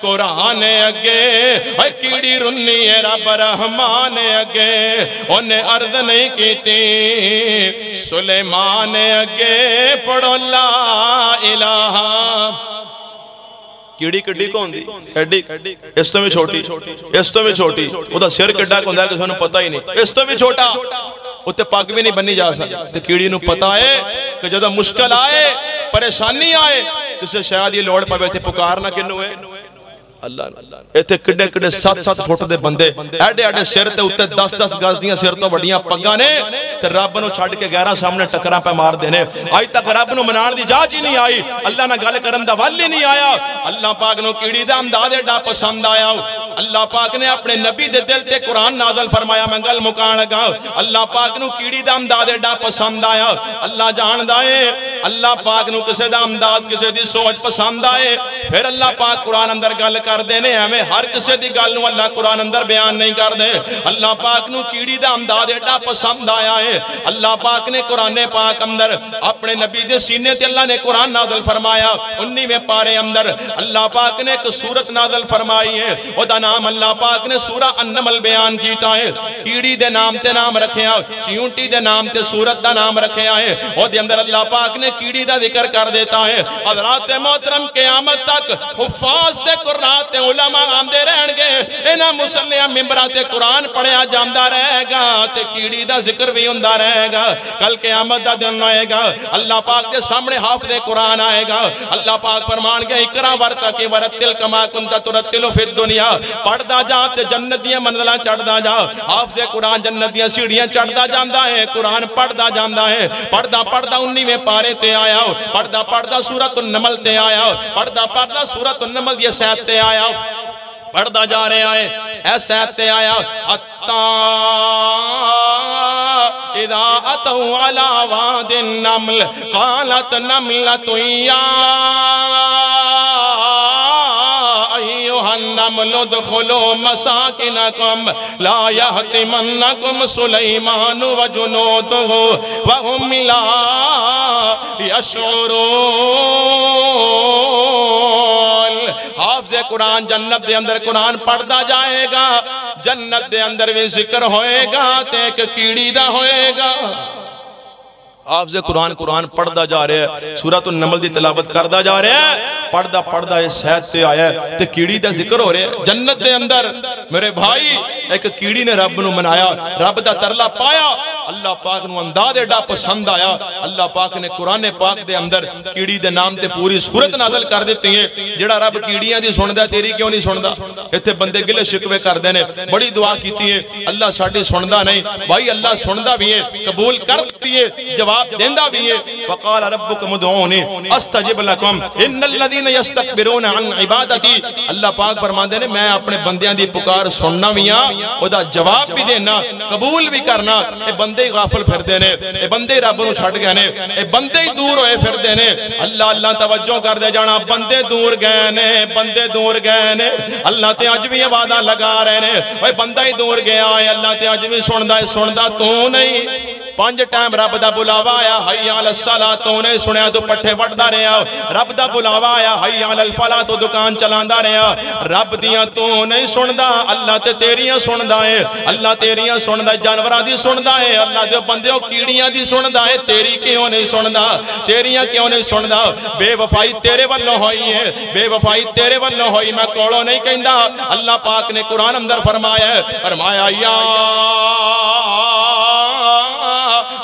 قرآن اگے کیڑی رنی ہے رب رحمان اگے انہیں عرض نہیں کیتی سلیمان اگے پڑھو لا الہ. کیڑی کڈی کون دی ایڈی اس تو بھی چھوٹی اس تو بھی چھوٹی او دا سر کڈا کوندا ہے کسے نوں پتہ ہی نہیں اس تو بھی چھوٹا اتے پگ بھی نہیں بنی جا سکتا. تے کیڑی نوں پتہ ہے کہ جدوں مشکل آئے پریشانی آئے کسے شاید یہ لوڑ پاوے تے پکارنا کنوں ہے اللہ. ایتھے کڈے کڈے 7-7 فٹ دے بندے ایڈے ایڈے سر تے اوتے 10-10 گز دیاں سر تو بڑیاں پگاں نے تے رب نو چھڈ کے غیراں سامنے ٹکراں پہ مار دینے. اج تک رب نو منان دی جاچ ہی نہیں آئی اللہ نہ گل کرن دا ول ہی نہیں آیا. اللہ پاک نو کیڑی دا انداز ایڈا پسند آیا. اللہ پاک نے اپنے نبی دے دل تے قرآن نازل فرمایا. میں گل مکان لگا اللہ پاک نو کیڑی دا انداز ایڈا پسند آیا. اللہ جاندا ہے اللہ پاک نو کسے دا انداز کسے دی سوچ پسند آئے پھر اللہ پاک قرآن اندر گل کر دینے ہمیں ہر کسے دی گل نو اللہ قرآن اندر بیان نہیں کر دے. اللہ پاک نو کیڑی دا انداز ایڈا پسند آیا ہے. اللہ پاک نے قرآن پاک اندر اپنے نبی دے سینے تے اللہ نے قرآن نازل فرمایا 19ویں پارے اندر اللہ پاک نے ایک سورت نازل فرمائی ہے. او دا نام اللہ پاک نے سورہ النمل بیان کیتا ہے. کیڑی دے نام تے نام رکھیا چیونٹی دے نام تے سورت دا نام رکھیا ہے. او دے اندر اللہ پاک نے کیڑی دا ذکر کر دیتا ہے. حضرات محترم قیامت تک حفاظ تے قرآن تے علماء آمدے رہن گے انہاں مسلیاں ممبرہ تے قرآن پڑھیا جاندہ رہے گا تے کیڑی دا ذکر بھی ہوندہ رہے گا. کل قیامت دا دن آئے گا اللہ پاک دے سامنے حافظ قرآن آئے گا. اللہ پاک فرمان گیا اقرا ورتقی ورتل کما کنت ترتل فی الدنیا پڑھ دا جا تے جنت دیاں منزلاں چڑھ دا جا. حافظ قرآن جنت دیاں سیڑھیاں چڑھ دا جاندا ہے قرآن پڑھ دا جاندا ہے. پڑھ دا 19ویں پارے تے آیا پڑھ دا سورۃ النمل تے آیا پڑھ دا سورۃ النمل دی سیت تے آیا پڑھدا جا رہے آئے ایسے تے آیا حتی اذا اتوا علی واد النمل قالت نملۃ یا ایھا لم لدخلوا مساکنکم لا یحتمنکم سلیمان وجنودہ وهم لا یشعرون۔ حافظ قرآن جنت دے اندر قرآن پڑھدا جائے گا، جنت دے اندر بھی ذکر ہوئے گا تے ایک کیڑی دا ہوئے گا۔ حافظ قرآن پڑھدا جا رہے ہیں، سورۃ النمل دی تلاوت کردا جا رہے ہیں، پڑھدا اس حید سے آیا ہے تے کیڑی دا ذکر ہو رہے ہیں۔ جنت دے اندر میرے بھائی ایک کیڑی نے رب نو منایا، رب دا ترلا پایا، اللہ پاک نو انداز ایڈا پسند آیا، اللہ پاک نے قرآن پاک دے اندر کیڑی دے نام تے پوری سورت نازل کر دیتی ہے۔ جڑا رب کیڑیاں دی سندا تیری کیوں نہیں سندا؟ ایتھے بندے گلے شکوے کردے نے، بڑی دعا کیتی ہے، اللہ ساڈی سندا نہیں، بھائی اللہ سندا بھی ہے، قبول کردا بھی ہے، جواب دیندا بھی ہے۔ وقال ربکم ادعونی استجب لکم ان الذین یستکبرون عن عبادتی، اللہ پاک فرماندے نے میں اپنے بندیاں دی پکار سننا بھی ہاں، او دا جواب بھی دینا، قبول بھی کرنا۔ اے بندے غافل پھر دینے، اے بندے رب نو چھڑ گئے نے، اے بندے ہی دور ہوئے پھر دینے۔ اللہ اللہ توجہ کر دے جانا، بندے دور گئے نے، بندے دور گئے نے، اللہ تے اج بھی وعدہ لگا رہے نے، اے بندہ ہی دور گیا ہے، اللہ تے اج بھی سندا تو نہیں۔ 5 ٹائم رب دا بلاوا آیا، حی علی الصلاۃ، تو نہیں سنیا تو پٹھے وٹدا رہیا، رب دا بلاوا آیا، حی علی الفلاح، تو دکان چلاندا رہیا، رب دیاں تو نہیں سندا، اللہ تے تیریاں سندا ہے، اللہ تیریاں سندا، جانوراں دی سندا ہے، اللہ دے بندیوں کیڑیاں دی سندا ہے، تیری کیوں نہیں سندا، تیریاں کیوں نہیں سندا؟ بے وفائی تیرے والوں ہوئی ہے، بے وفائی تیرے والوں ہوئی، میں کوڑوں نہیں کہندا۔ اللہ پاک نے قرآن اندر فرمایا یا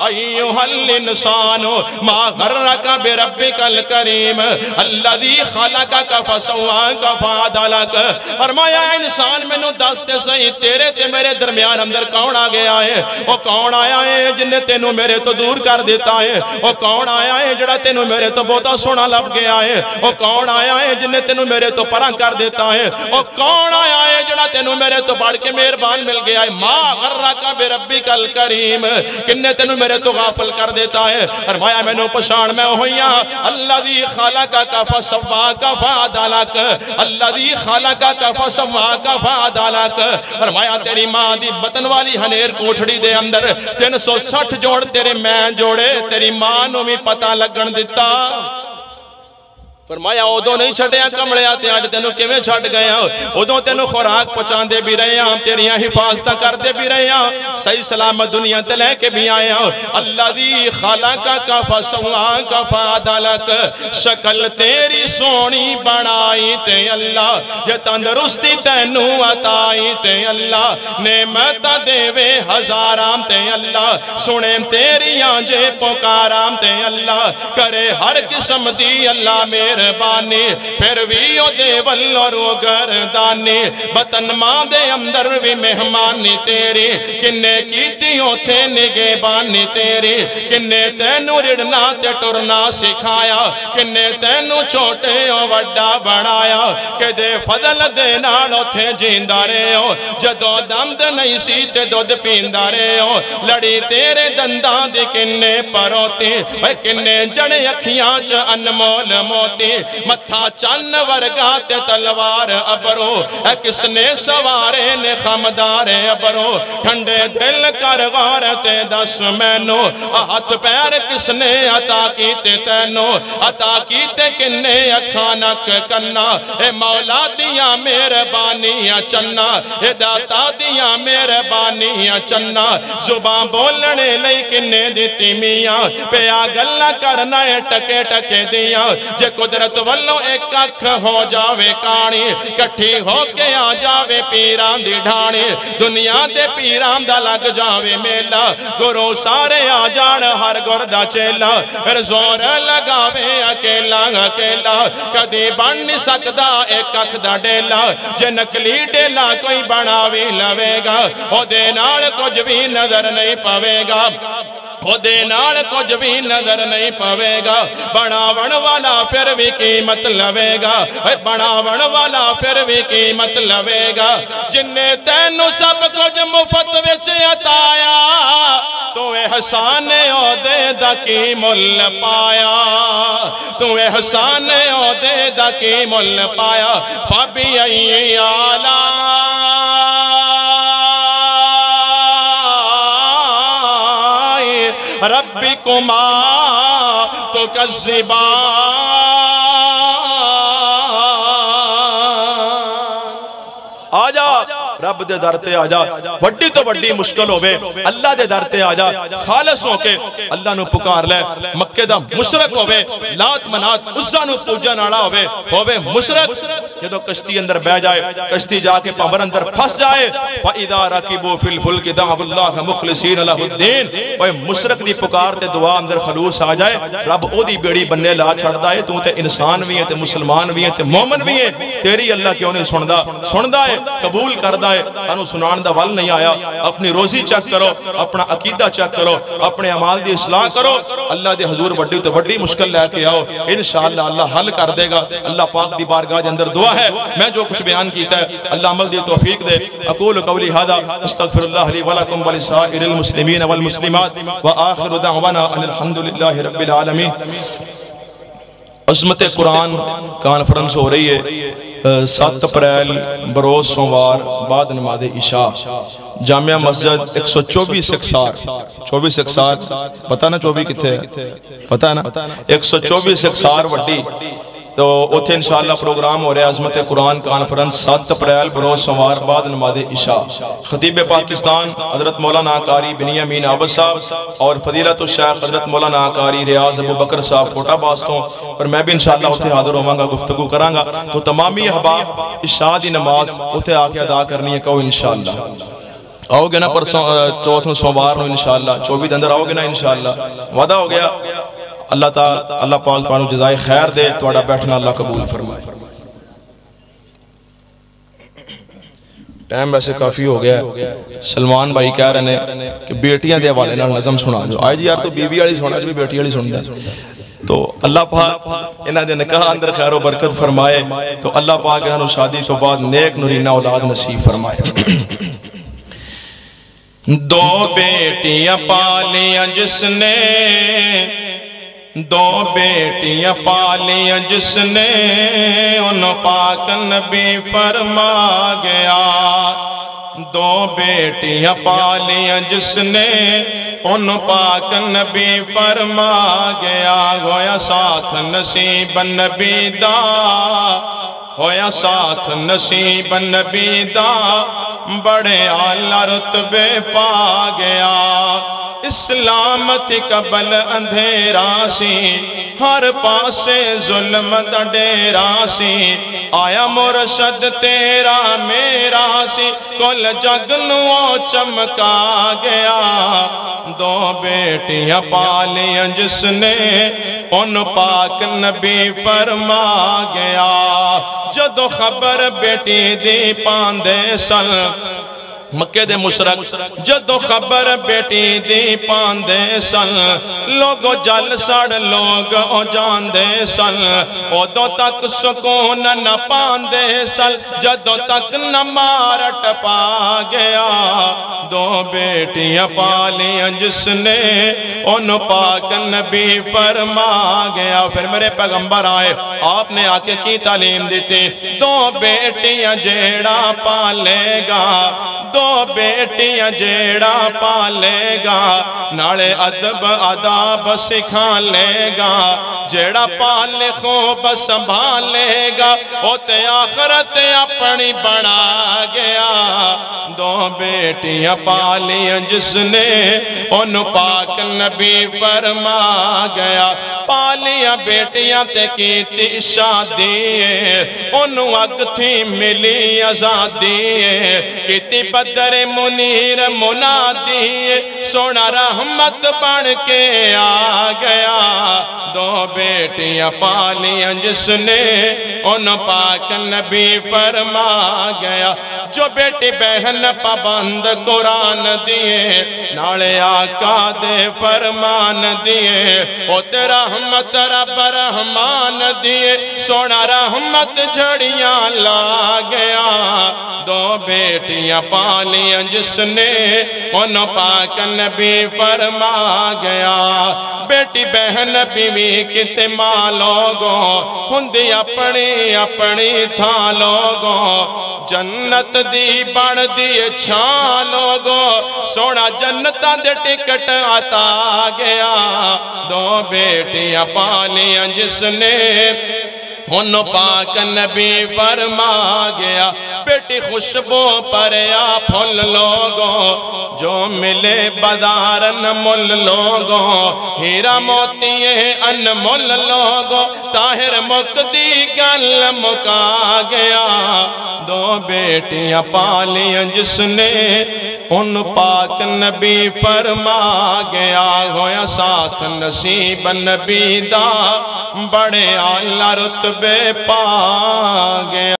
ایوہ الانسان ما غرک بربک الکریم الذی خلقک فسواک فعدلک۔ فرمایا انسان میں نو دس تے صحیح تیرے تے میرے درمیان اندر کون آ گیا ہے؟ وہ کون آیا ہے جن نے تینوں میرے تو دور کر دیتا ہے؟ وہ کون آیا ہے جڑا تینوں میرے تو بہتا سونا لب گیا ہے؟ وہ کون آیا ہے جن نے تینوں میرے تو پران کر دیتا ہے؟ وہ کون آیا ہے جڑا تینوں میرے تو بڑھ کے مہربان مل گیا ہے؟ ما غرک بربک الکریم، کن نے تینوں میرے تو غافل کر دیتا ہے؟ فرمایا میں نو پشان میں ہوئیاں الذی خلقک فسواک فعدلک، الذی خلقک فسواک فعدلک۔ فرمایا تیری ماں دی بطن والی ہنیر کوٹھڑی دے اندر 360 جوڑ تیرے میں جوڑے، تیری ماں نو بھی پتہ لگن دیتا۔ فرمایا ادو نہیں چھڑیا کمڑیا تے آج تینوں کیویں چھڑ گیا، ادو تینوں خوراک پہنچاندے بھی رہے ہیں، تیریاں حفاظتہ کردے بھی رہے ہیں، صحیح سلامت دنیا تے لے کے بھی آئے ہیں۔ الذی خلقک فسواک فعدلک، شکل تیری سونی بنائی تے اللہ، جے تندرستی تینوں عطائی تے اللہ، نعمت دیوے ہزارام تے اللہ، سنے تیری آنجے پکارام تے اللہ، کرے ہر قسم دی اللہ میرے مہربانی، پھر بھی او دے والو گردانی، بطن ماں دے اندر بھی مہمانی تیری، کنے کیتی ہوتے نگے بانی تیری، کنے تینو رڑنا تے ٹرنا سکھایا، کنے تینو چھوٹے او وڈا بڑھایا، کہ دے فضل دے نالو تھے جیندہ رہے ہو، جدو دمد نہیں سی تے دودھ پیندہ رہے ہو، لڑی تیرے دندان دی کنے پروتی، کنے جڑے اکھیاں چ انمول موتی، متھا چن ورگا تے تلوار ابرو، اے کس نے سوارے نے خمدار ابرو، ٹھنڈے دل کر غور تے دس مینو، ہاتھ پیر کس نے عطا کیتے تینو، عطا کیتے کنے اکھانک کنا، اے مولا دیا مہربانیاں چنا، اے داتا دیا مہربانیاں چنا، زبان بولنے لئی کنے دیتی میاں، پیا گلہ کرنا ہے ٹکے ٹکے دیا، جے قدرت والو ایک اکھ ہو جاوے کانی، کٹھی ہو کے آ جاوے پیران دی ڈھانی، دنیا دے پیران دا لگ جاوے میلا، گرو سارے آ جان ہر گردہ چیلا، پھر زور لگاوے اکیلا اکیلا، کدی بن نہیں سکدا ایک اکھ دا ڈیلا، جے نکلی ڈیلا کوئی بناوی لوے گا، او دے نال کچھ بھی نظر نہیں پوے گا، او دے نال کچھ بھی نظر نہیں پوے گا، بناون والا پھر بھی قیمت لوے گا، بناون والا پھر بھی قیمت لوے گا، جن نے تینو سب کچھ مفت وچ عطایا، تو احسان او دے دا کی مل پایا، تو احسان عہدے دا کی مل پایا فَبِأَيِّ آلاءِ رَبِّكُمَا تُكَذِّبَانِ آجا رب دے در تے آجا وڈی تو وڈی مشکل ہوئے اللہ دے در تے آجا خالص ہو کے اللہ نو پکار لے مکہ دا مشرک ہوئے لات منات عزا نو پوجا ناڑا ہوئے مشرک جدو کشتی اندر بہ جائے کشتی جا کے پامر اندر پھس جائے فَإِذَا رَكِبُوا فِي الْفُلْكِ دَعَوُا اللَّهَ مُخْلِصِينَ لَهُ الدِّينَ وہ مشرک دی پکار تے دعا اندر خلوص آ جائے رب او دی بیڑی بننے لا چھڑ دائے تو تے انسان بھی ہیں تے مسلمان بھی ہیں تے مومن بھی ہیں تیری اللہ کیوں نہیں سندا ہے قبول کردہ ہے تانو سنان دا ول نہیں آیا اپنی روزی چیک کرو اپنا عقیدہ چیک کرو اپنے عمال دی اصلاح کرو اللہ دے حضور وڈی تو وڈی مشکل لے کے آؤ انشاءاللہ اللہ حل کر دے گا اللہ پاک دی بارگاہ دے اندر دعا ہے میں جو کچھ بیان کیتا ہے اللہ عمل دی توفیق دے اقول قولی ھذا استغفر اللہ لی ولکم ولسائر المسلمین والمسلمات وآخر دعوانا ان الحمدللہ رب العالمین عظمت قرآن کانفرنس ہو رہی ہے 7 اپریل بروز سوموار بعد نماز عشاء جامعہ مسجد 124 اکسار پتہ نا 24 کتھے ہے پتہ ہے نا 124 اکسار وڈی تو اتھے انشاءاللہ پروگرام ہو رہے عظمت قرآن کانفرنس 7 اپریل بروز سوموار بعد نماز عشاء خطیب پاکستان حضرت مولانا قاری بنیامین عابد صاحب اور فضیلت الشیخ حضرت مولانا قاری ریاض ابو بکر صاحب فوٹا باستوں اور میں بھی انشاءاللہ اتھے حاضر ہوماں گا گفتگو کراں گا تو تمامی احباب عشاء دی نماز اتھے آ کے ادا کرنی ہے کہو انشاءاللہ آؤ گے نا پرسوں چوتھوں سوموار نو انشاءاللہ 24 اندر آؤ گے نا انشاءاللہ وعدہ ہو گیا اللہ تعالی اللہ پاک تانوں جزائے خیر دے تہاڈا بیٹھنا اللہ قبول فرمائے ٹائم ویسے کافی ہو گیا ہے سلمان بھائی کہہ رہے ہیں کہ بیٹیاں دے حوالے نال نظم سنا دو آئے جی یار تو بیوی والی سنا جو بیٹی والی سندا ہے تو اللہ پاک انہاں دے نکاح اندر خیر و برکت فرمائے تو اللہ پاک انہاں نوں شادی تو بعد نیک نورینہ اولاد نصیب فرمائے دو بیٹیاں پالیاں جس نے دو بیٹیاں پالیاں جس نے ان پاک نبی فرما گیا دو بیٹیاں پالیاں جس نے ان پاک نبی فرما گیا گویا ساتھ نصیب نبی دا ہویا ساتھ نصیب نبی دا بڑے اعلیٰ رتبے پا گیا اسلامت قبل اندھیرا سی ہر پاسے ظلم دا ڈیرا سی آیا مرشد تیرا میرا سی کل جگ نو چمکا گیا دو بیٹیاں پالیاں جس نے ان پاک نبی فرما گیا جدو خبر بیٹی دی پاندے سن مکہ دے مشرک جدو خبر بیٹی دی پاندے سن لوگو جل سڑ لوگ او جان دے سن ادو تک سکون نہ پاندے سن جدو تک نہ مارٹ پا گیا دو بیٹیاں پالیاں جس نے ان پاک نبی فرما گیا پھر میرے پیغمبر آئے آپ نے آکے کی تعلیم دیتی دو بیٹیاں جیڑا پالے گا دو بیٹیاں جیڑا پالے گا ناڑے ادب آداب سکھا لے گا جیڑا پالے خوب سنبھالے گا ہوتے آخرت اپنی بڑھا گیا دو بیٹیاں پالیاں جس نے ان پاک نبی فرما گیا پالیاں بیٹیاں تے کیتی شادی انہوں اگ تھی ملی آزادی کیتی بدر منیر منادی سونا رحمت بڑھ کے آ گیا دو بیٹیاں پالیاں جس نے ان پاک نبی فرما گیا جو بیٹی بہن پابند قرآن دیے ناڑے آقا دے فرمان دیے ہوتے رحمت رب رحمان دیے سونا رحمت جھڑیاں لا گیا دو بیٹیاں پالیاں جس نے ان پاک نبی فرما گیا بیٹی بہن بیوی کتے ماں لوگوں ہندی اپنی اپنی تھا لوگوں جنت دی بڑھ دی چھا لوگوں سونا جنتاں دے ٹکٹ آتا گیا دو بیٹیاں پالیاں جس نے ان پاک نبی فرما گیا بیٹی خوشبو پر یا پھول لوگوں جو ملے بازارن مل لوگوں ہیرا موتی انمول لوگوں طاہر مقدی گل مکا گیا دو بیٹیاں پالیاں جس نے ان پاک نبی فرما گیا ہویا ساتھ نصیب نبی دا بڑے اعلیٰ رتبے پا گیا